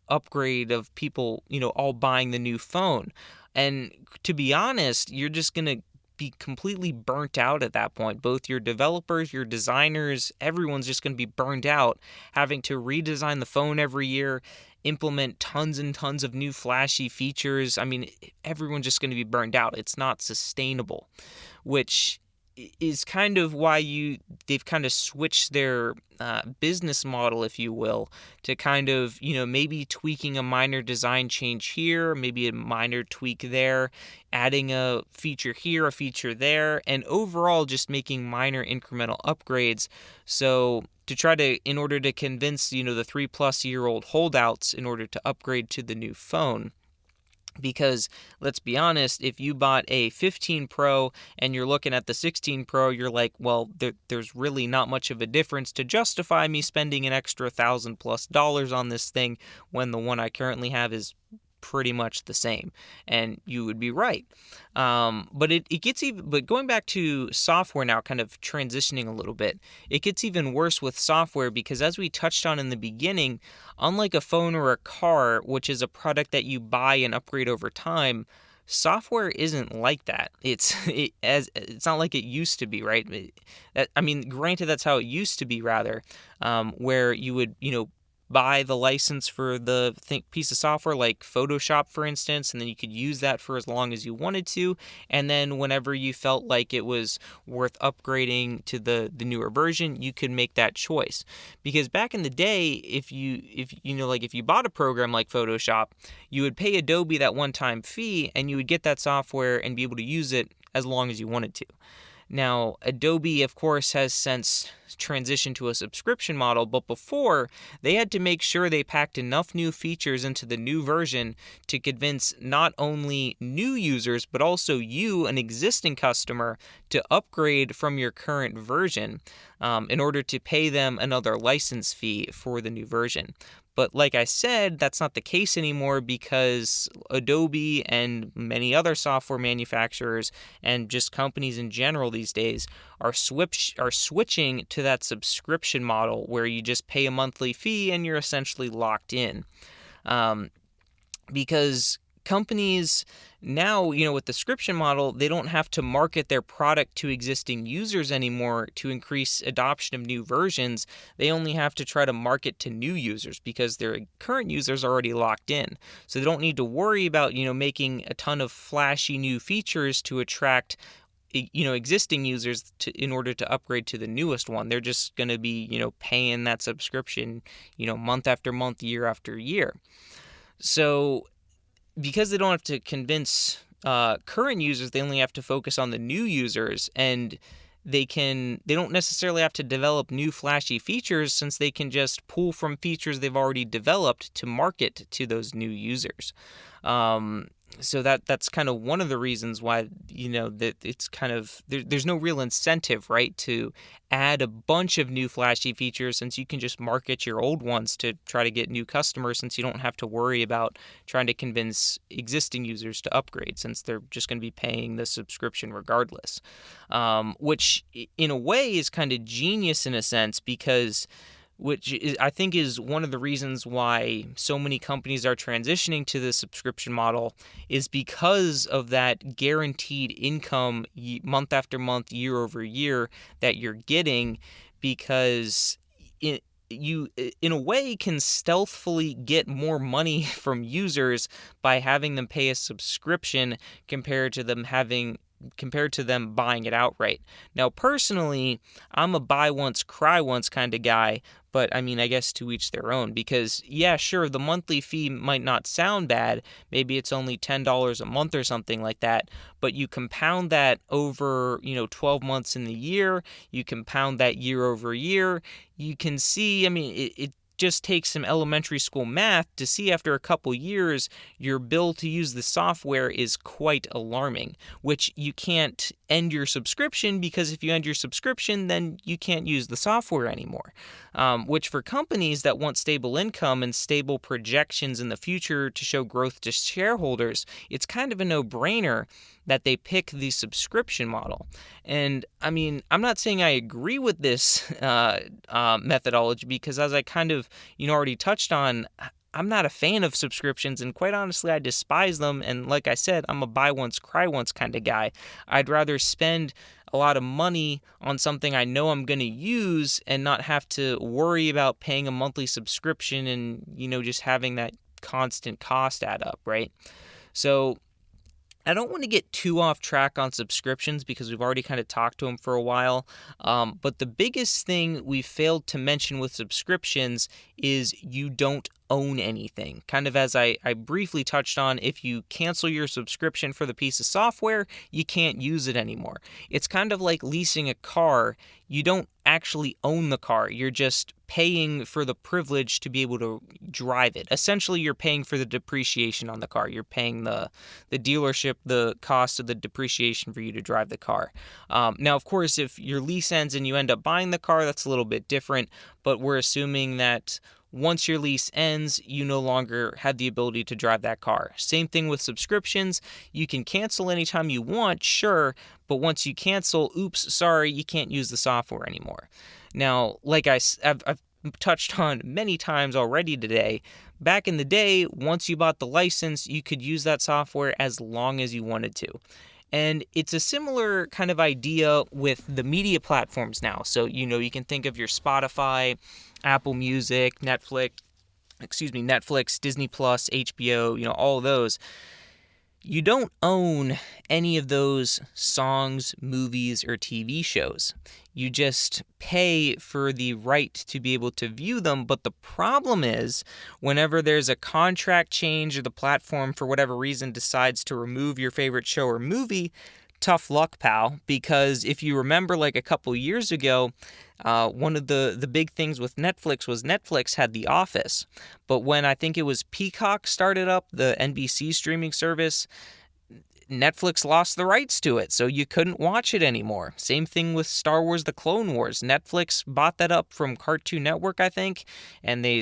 upgrade of people, all buying the new phone. And to be honest, you're just going to be completely burnt out at that point. Both your developers, your designers, everyone's just going to be burned out, having to redesign the phone every year, implement tons and tons of new flashy features. I mean, everyone's just going to be burned out. It's not sustainable, which is kind of why they've kind of switched their business model, if you will, to kind of, maybe tweaking a minor design change here, maybe a minor tweak there, adding a feature here, a feature there, and overall just making minor incremental upgrades. So in order to convince, the 3+ year old holdouts in order to upgrade to the new phone. Because let's be honest, if you bought a 15 Pro and you're looking at the 16 Pro, you're like, well, there's really not much of a difference to justify me spending an extra $1,000+ on this thing when the one I currently have is pretty much the same. And you would be right. But it gets even, but going back to software now, kind of transitioning a little bit, it gets even worse with software because, as we touched on in the beginning, unlike a phone or a car, which is a product that you buy and upgrade over time, software isn't like that. It's not like it used to be, right? Granted, that's how it used to be, rather, where you would, buy the license for the piece of software like Photoshop, for instance, and then you could use that for as long as you wanted to. And then whenever you felt like it was worth upgrading to the newer version, you could make that choice. Because back in the day, if you bought a program like Photoshop, you would pay Adobe that one-time fee and you would get that software and be able to use it as long as you wanted to. Now, Adobe, of course, has since transitioned to a subscription model, but before, they had to make sure they packed enough new features into the new version to convince not only new users, but also you, an existing customer, to upgrade from your current version in order to pay them another license fee for the new version. But like I said, that's not the case anymore because Adobe and many other software manufacturers and just companies in general these days are switching to that subscription model where you just pay a monthly fee and you're essentially locked in. Because companies now, with the subscription model, they don't have to market their product to existing users anymore to increase adoption of new versions. They only have to try to market to new users because their current users are already locked in. So they don't need to worry about, making a ton of flashy new features to attract existing users in order to upgrade to the newest one. They're just going to be, paying that subscription, month after month, year after year. So because they don't have to convince current users, they only have to focus on the new users, and they don't necessarily have to develop new flashy features since they can just pull from features they've already developed to market to those new users. So that's kind of one of the reasons why, that it's kind of, there's no real incentive, right, to add a bunch of new flashy features since you can just market your old ones to try to get new customers since you don't have to worry about trying to convince existing users to upgrade since they're just going to be paying the subscription regardless. Which in a way is kind of genius in a sense because I think is one of the reasons why so many companies are transitioning to the subscription model is because of that guaranteed income month after month, year over year that you're getting, because you in a way can stealthily get more money from users by having them pay a subscription compared to them buying it outright. Now, personally, I'm a buy once, cry once kind of guy, but I mean, I guess to each their own because, yeah, sure, the monthly fee might not sound bad. Maybe it's only $10 a month or something like that, but you compound that over, 12 months in the year, you compound that year over year, you can see, I mean, it just takes some elementary school math to see after a couple years your bill to use the software is quite alarming, which you can't end your subscription because if you end your subscription, then you can't use the software anymore. Which for companies that want stable income and stable projections in the future to show growth to shareholders, it's kind of a no-brainer that they pick the subscription model. And I mean, I'm not saying I agree with this methodology because as I kind of, already touched on, I'm not a fan of subscriptions and quite honestly, I despise them. And like I said, I'm a buy once, cry once kind of guy. I'd rather spend a lot of money on something I know I'm going to use and not have to worry about paying a monthly subscription and, just having that constant cost add up, right? So I don't want to get too off track on subscriptions because we've already kind of talked to them for a while. But the biggest thing we failed to mention with subscriptions is you don't own anything. Kind of as I briefly touched on, if you cancel your subscription for the piece of software, you can't use it anymore. It's kind of like leasing a car. You don't actually own the car. You're just paying for the privilege to be able to drive it. Essentially, you're paying for the depreciation on the car. You're paying the dealership the cost of the depreciation for you to drive the car. Now, of course, if your lease ends and you end up buying the car, that's a little bit different, but we're assuming that once your lease ends, you no longer have the ability to drive that car. Same thing with subscriptions. You can cancel anytime you want, sure, but once you cancel, oops, sorry, you can't use the software anymore. Now, like I've touched on many times already today, back in the day, once you bought the license, you could use that software as long as you wanted to. And it's a similar kind of idea with the media platforms now. So, you can think of your Spotify, Apple Music, Netflix, Netflix, Disney Plus, HBO, all of those. You don't own any of those songs, movies, or TV shows. You just pay for the right to be able to view them. But the problem is, whenever there's a contract change or the platform, for whatever reason, decides to remove your favorite show or movie, tough luck, pal. Because if you remember, like a couple years ago, one of the big things with Netflix was Netflix had The Office. But when I think it was Peacock started up, the NBC streaming service, Netflix lost the rights to it, so you couldn't watch it anymore. Same thing with Star Wars: The Clone Wars. Netflix bought that up from Cartoon Network, I think, and they,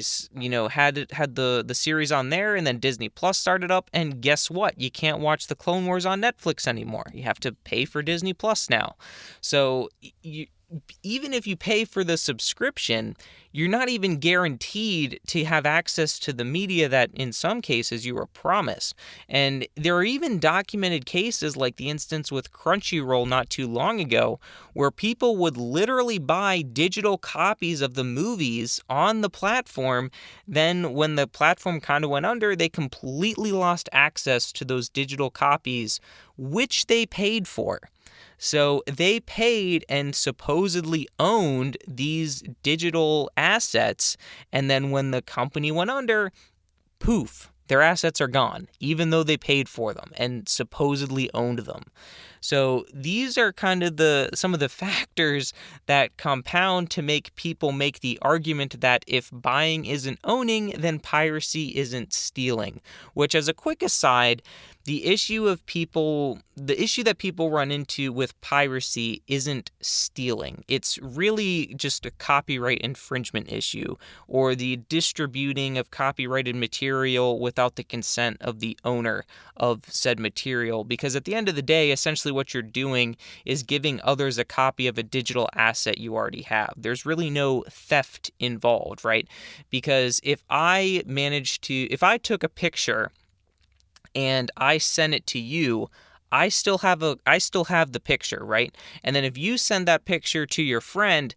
had the series on there, and then Disney Plus started up, and guess what? You can't watch The Clone Wars on Netflix anymore. You have to pay for Disney Plus now. So even if you pay for the subscription, you're not even guaranteed to have access to the media that in some cases you were promised. And there are even documented cases like the instance with Crunchyroll not too long ago, where people would literally buy digital copies of the movies on the platform. Then when the platform kind of went under, they completely lost access to those digital copies, which they paid for. So they paid and supposedly owned these digital assets, and then when the company went under, poof, their assets are gone, even though they paid for them and supposedly owned them. So these are kind of some of the factors that compound to make people make the argument that if buying isn't owning, then piracy isn't stealing. Which, as a quick aside, the issue that people run into with piracy isn't stealing. It's really just a copyright infringement issue, or the distributing of copyrighted material without the consent of the owner of said material. Because at the end of the day, essentially what you're doing is giving others a copy of a digital asset you already have. There's really no theft involved, right? Because if I took a picture and I send it to you, I still have the picture, right? And then if you send that picture to your friend,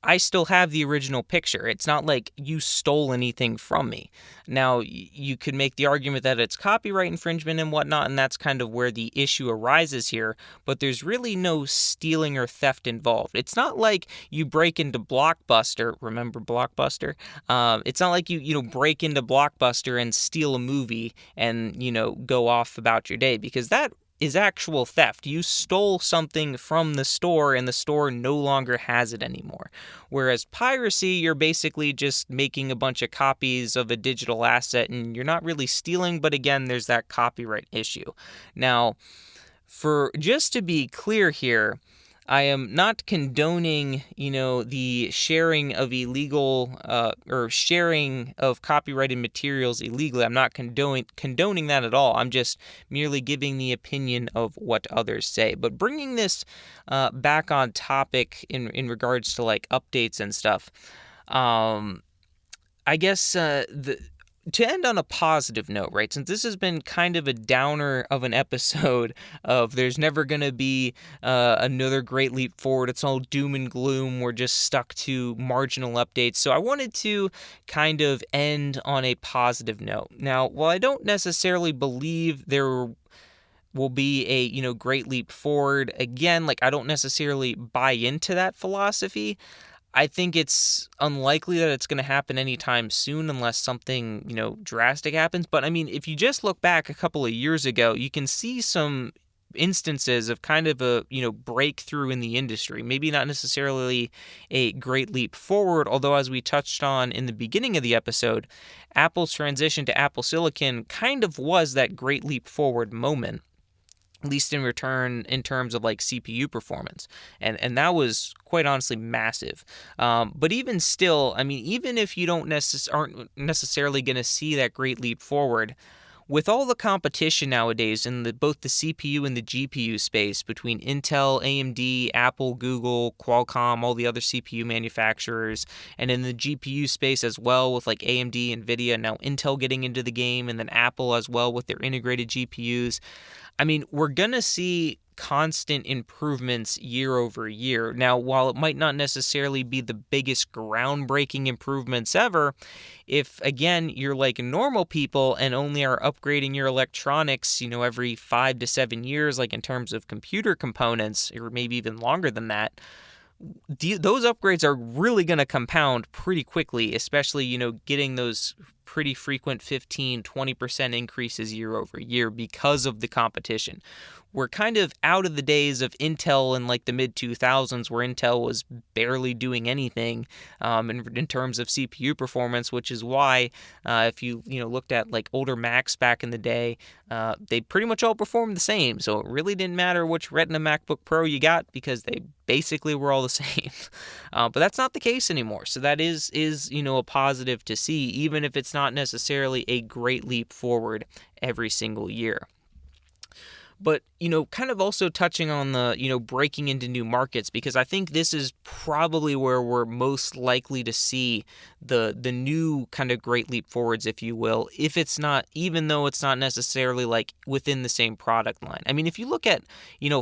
I still have the original picture. It's not like you stole anything from me. Now, you could make the argument that it's copyright infringement and whatnot, and that's kind of where the issue arises here, but there's really no stealing or theft involved. It's not like you break into Blockbuster. Remember Blockbuster? It's not like you break into Blockbuster and steal a movie and, go off about your day, because that is actual theft. You stole something from the store and the store no longer has it anymore. Whereas piracy, you're basically just making a bunch of copies of a digital asset and you're not really stealing, but again, there's that copyright issue. Now, just to be clear here, I am not condoning, the sharing of illegal or sharing of copyrighted materials illegally. I'm not condoning that at all. I'm just merely giving the opinion of what others say. But bringing this back on topic in regards to like updates and stuff, I guess to end on a positive note, right, since this has been kind of a downer of an episode of there's never going to be another great leap forward, it's all doom and gloom, we're just stuck to marginal updates, so I wanted to kind of end on a positive note. Now, while I don't necessarily believe there will be a, great leap forward, again, like I don't necessarily buy into that philosophy. I think it's unlikely that it's going to happen anytime soon unless something, drastic happens. But I mean, if you just look back a couple of years ago, you can see some instances of kind of a, breakthrough in the industry. Maybe not necessarily a great leap forward, although as we touched on in the beginning of the episode, Apple's transition to Apple Silicon kind of was that great leap forward moment, at least in terms of like CPU performance. And that was quite honestly massive. But even still, I mean, even if you aren't necessarily going to see that great leap forward, with all the competition nowadays in both the CPU and the GPU space between Intel, AMD, Apple, Google, Qualcomm, all the other CPU manufacturers, and in the GPU space as well with like AMD, Nvidia, now Intel getting into the game, and then Apple as well with their integrated GPUs, I mean, we're going to see constant improvements year over year. Now, while it might not necessarily be the biggest groundbreaking improvements ever, if again you're like normal people and only are upgrading your electronics, every 5 to 7 years, like in terms of computer components, or maybe even longer than that, those upgrades are really going to compound pretty quickly, especially, getting those pretty frequent 15-20% increases year over year because of the competition. We're kind of out of the days of Intel in like the mid 2000s, where Intel was barely doing anything in terms of CPU performance, which is why if you looked at like older Macs back in the day, they pretty much all performed the same. So it really didn't matter which Retina MacBook Pro you got, because they basically were all the same. But that's not the case anymore. So that is a positive to see, even if it's not necessarily a great leap forward every single year. But, kind of also touching on the, breaking into new markets, because I think this is probably where we're most likely to see the new kind of great leap forwards, if you will, even though it's not necessarily like within the same product line. I mean, if you look at,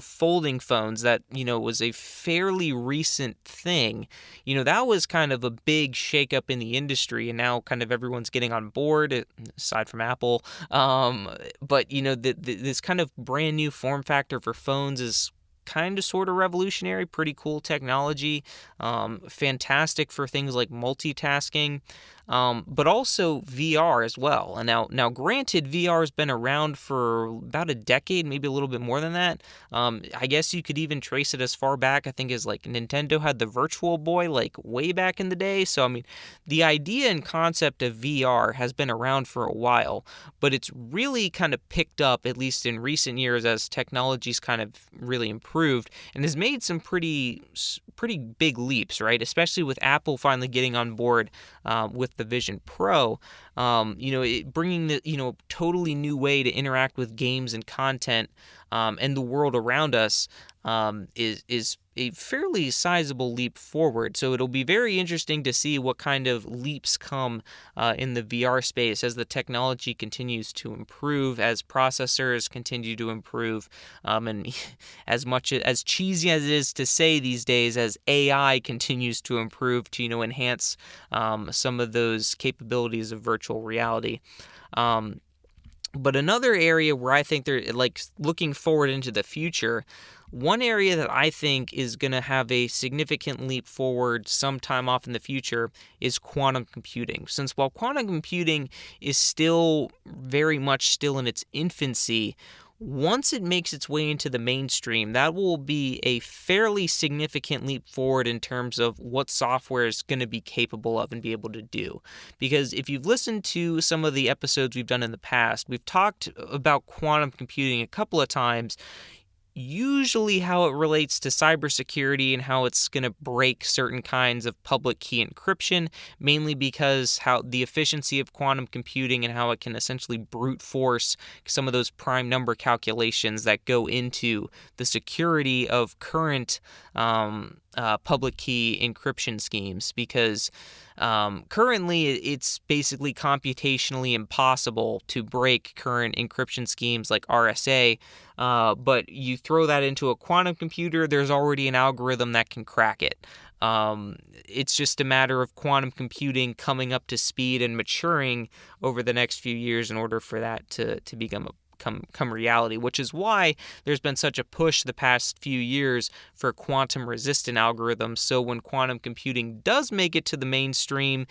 folding phones, that, was a fairly recent thing, that was kind of a big shakeup in the industry, and now kind of everyone's getting on board, aside from Apple. But, this kind of brand new form factor for phones is kind of sort of revolutionary, pretty cool technology, fantastic for things like multitasking, but also VR as well. And now granted, VR has been around for about a decade, maybe a little bit more than that. I guess you could even trace it as far back, I think, as like Nintendo had the Virtual Boy like way back in the day. So I mean, the idea and concept of VR has been around for a while, but it's really kind of picked up, at least in recent years, as technology's kind of really improved, and has made some pretty big leaps, right? Especially with Apple finally getting on board with the Vision Pro, bringing the totally new way to interact with games and content and the world around us is a fairly sizable leap forward. So it'll be very interesting to see what kind of leaps come in the VR space as the technology continues to improve, as processors continue to improve, and as cheesy as it is to say these days, as AI continues to improve to enhance some of those capabilities of virtual reality. But another area where I think they're like looking forward into the future, one area that I think is going to have a significant leap forward sometime off in the future is quantum computing. Since while quantum computing is still very much still in its infancy, once it makes its way into the mainstream, that will be a fairly significant leap forward in terms of what software is going to be capable of and be able to do. Because if you've listened to some of the episodes we've done in the past, we've talked about quantum computing a couple of times, usually how it relates to cybersecurity and how it's going to break certain kinds of public key encryption, mainly because how the efficiency of quantum computing and how it can essentially brute force some of those prime number calculations that go into the security of current public key encryption schemes, because currently it's basically computationally impossible to break current encryption schemes like RSA, but you throw that into a quantum computer, there's already an algorithm that can crack it. It's just a matter of quantum computing coming up to speed and maturing over the next few years in order for that to become reality, which is why there's been such a push the past few years for quantum resistant algorithms. So when quantum computing does make it to the mainstream,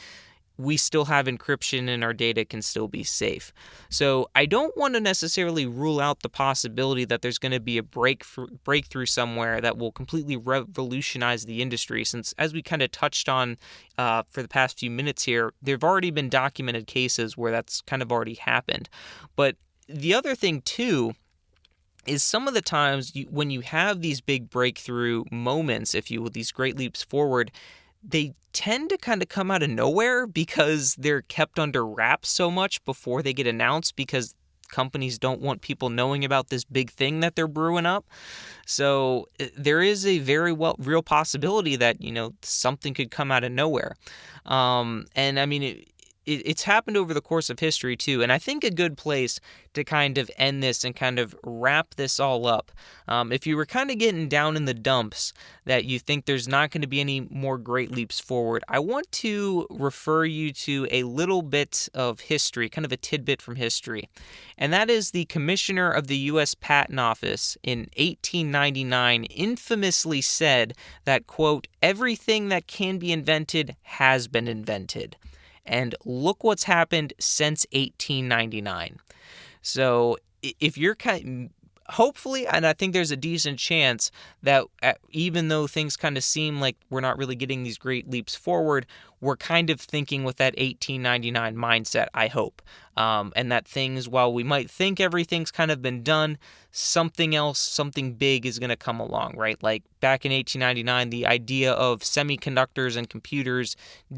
we still have encryption and our data can still be safe. So I don't want to necessarily rule out the possibility that there's going to be a breakthrough somewhere that will completely revolutionize the industry, since as we kind of touched on for the past few minutes here, there have already been documented cases where that's kind of already happened. But the other thing too is some of the times when you have these big breakthrough moments, if you will, these great leaps forward, they tend to kind of come out of nowhere because they're kept under wraps so much before they get announced, because companies don't want people knowing about this big thing that they're brewing up. So there is a very real possibility that, something could come out of nowhere. And I mean, it's happened over the course of history too, and I think a good place to kind of end this and kind of wrap this all up, if you were kind of getting down in the dumps that you think there's not going to be any more great leaps forward, I want to refer you to a little bit of history, kind of a tidbit from history, and that is the Commissioner of the U.S. Patent Office in 1899 infamously said that, quote, "everything that can be invented has been invented." And look what's happened since 1899. So if you're hopefully, and I think there's a decent chance that even though things kind of seem like we're not really getting these great leaps forward, we're kind of thinking with that 1899 mindset, I hope. And that things, while we might think everything's kind of been done, something else, something big is going to come along, right? Like back in 1899, the idea of semiconductors and computers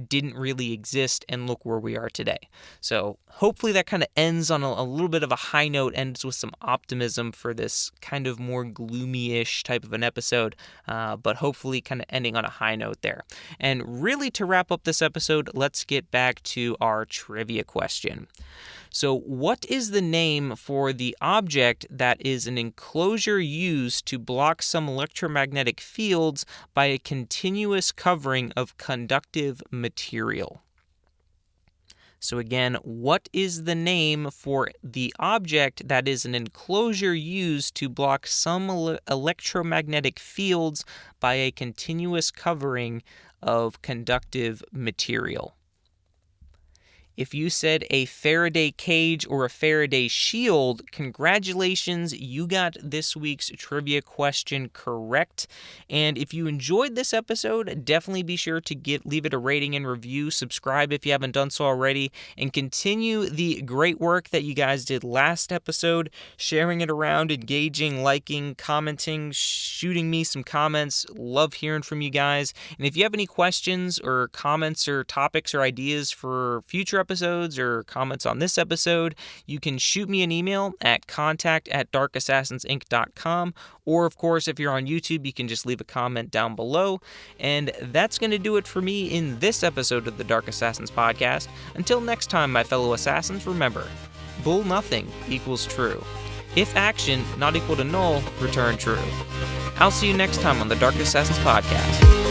didn't really exist, and look where we are today. So hopefully that kind of ends on a little bit of a high note, ends with some optimism for this kind of more gloomy-ish type of an episode, but hopefully kind of ending on a high note there. And really, to wrap up this episode, let's get back to our trivia question. So what is the name for the object that is an enclosure used to block some electromagnetic fields by a continuous covering of conductive material? So again, what is the name for the object that is an enclosure used to block some electromagnetic fields by a continuous covering of conductive material? If you said a Faraday cage or a Faraday shield, congratulations, you got this week's trivia question correct. And if you enjoyed this episode, definitely be sure to leave it a rating and review, subscribe if you haven't done so already, and continue the great work that you guys did last episode, sharing it around, engaging, liking, commenting, shooting me some comments. Love hearing from you guys. And if you have any questions or comments or topics or ideas for future episodes or comments on this episode, you can shoot me an email at contact@darkassassinsinc.com, or of course if you're on YouTube, you can just leave a comment down below. And that's going to do it for me in this episode of the Dark Assassins podcast. Until next time, my fellow assassins, remember, bull nothing equals true. If action not equal to null, return true. I'll see you next time on the Dark Assassins podcast.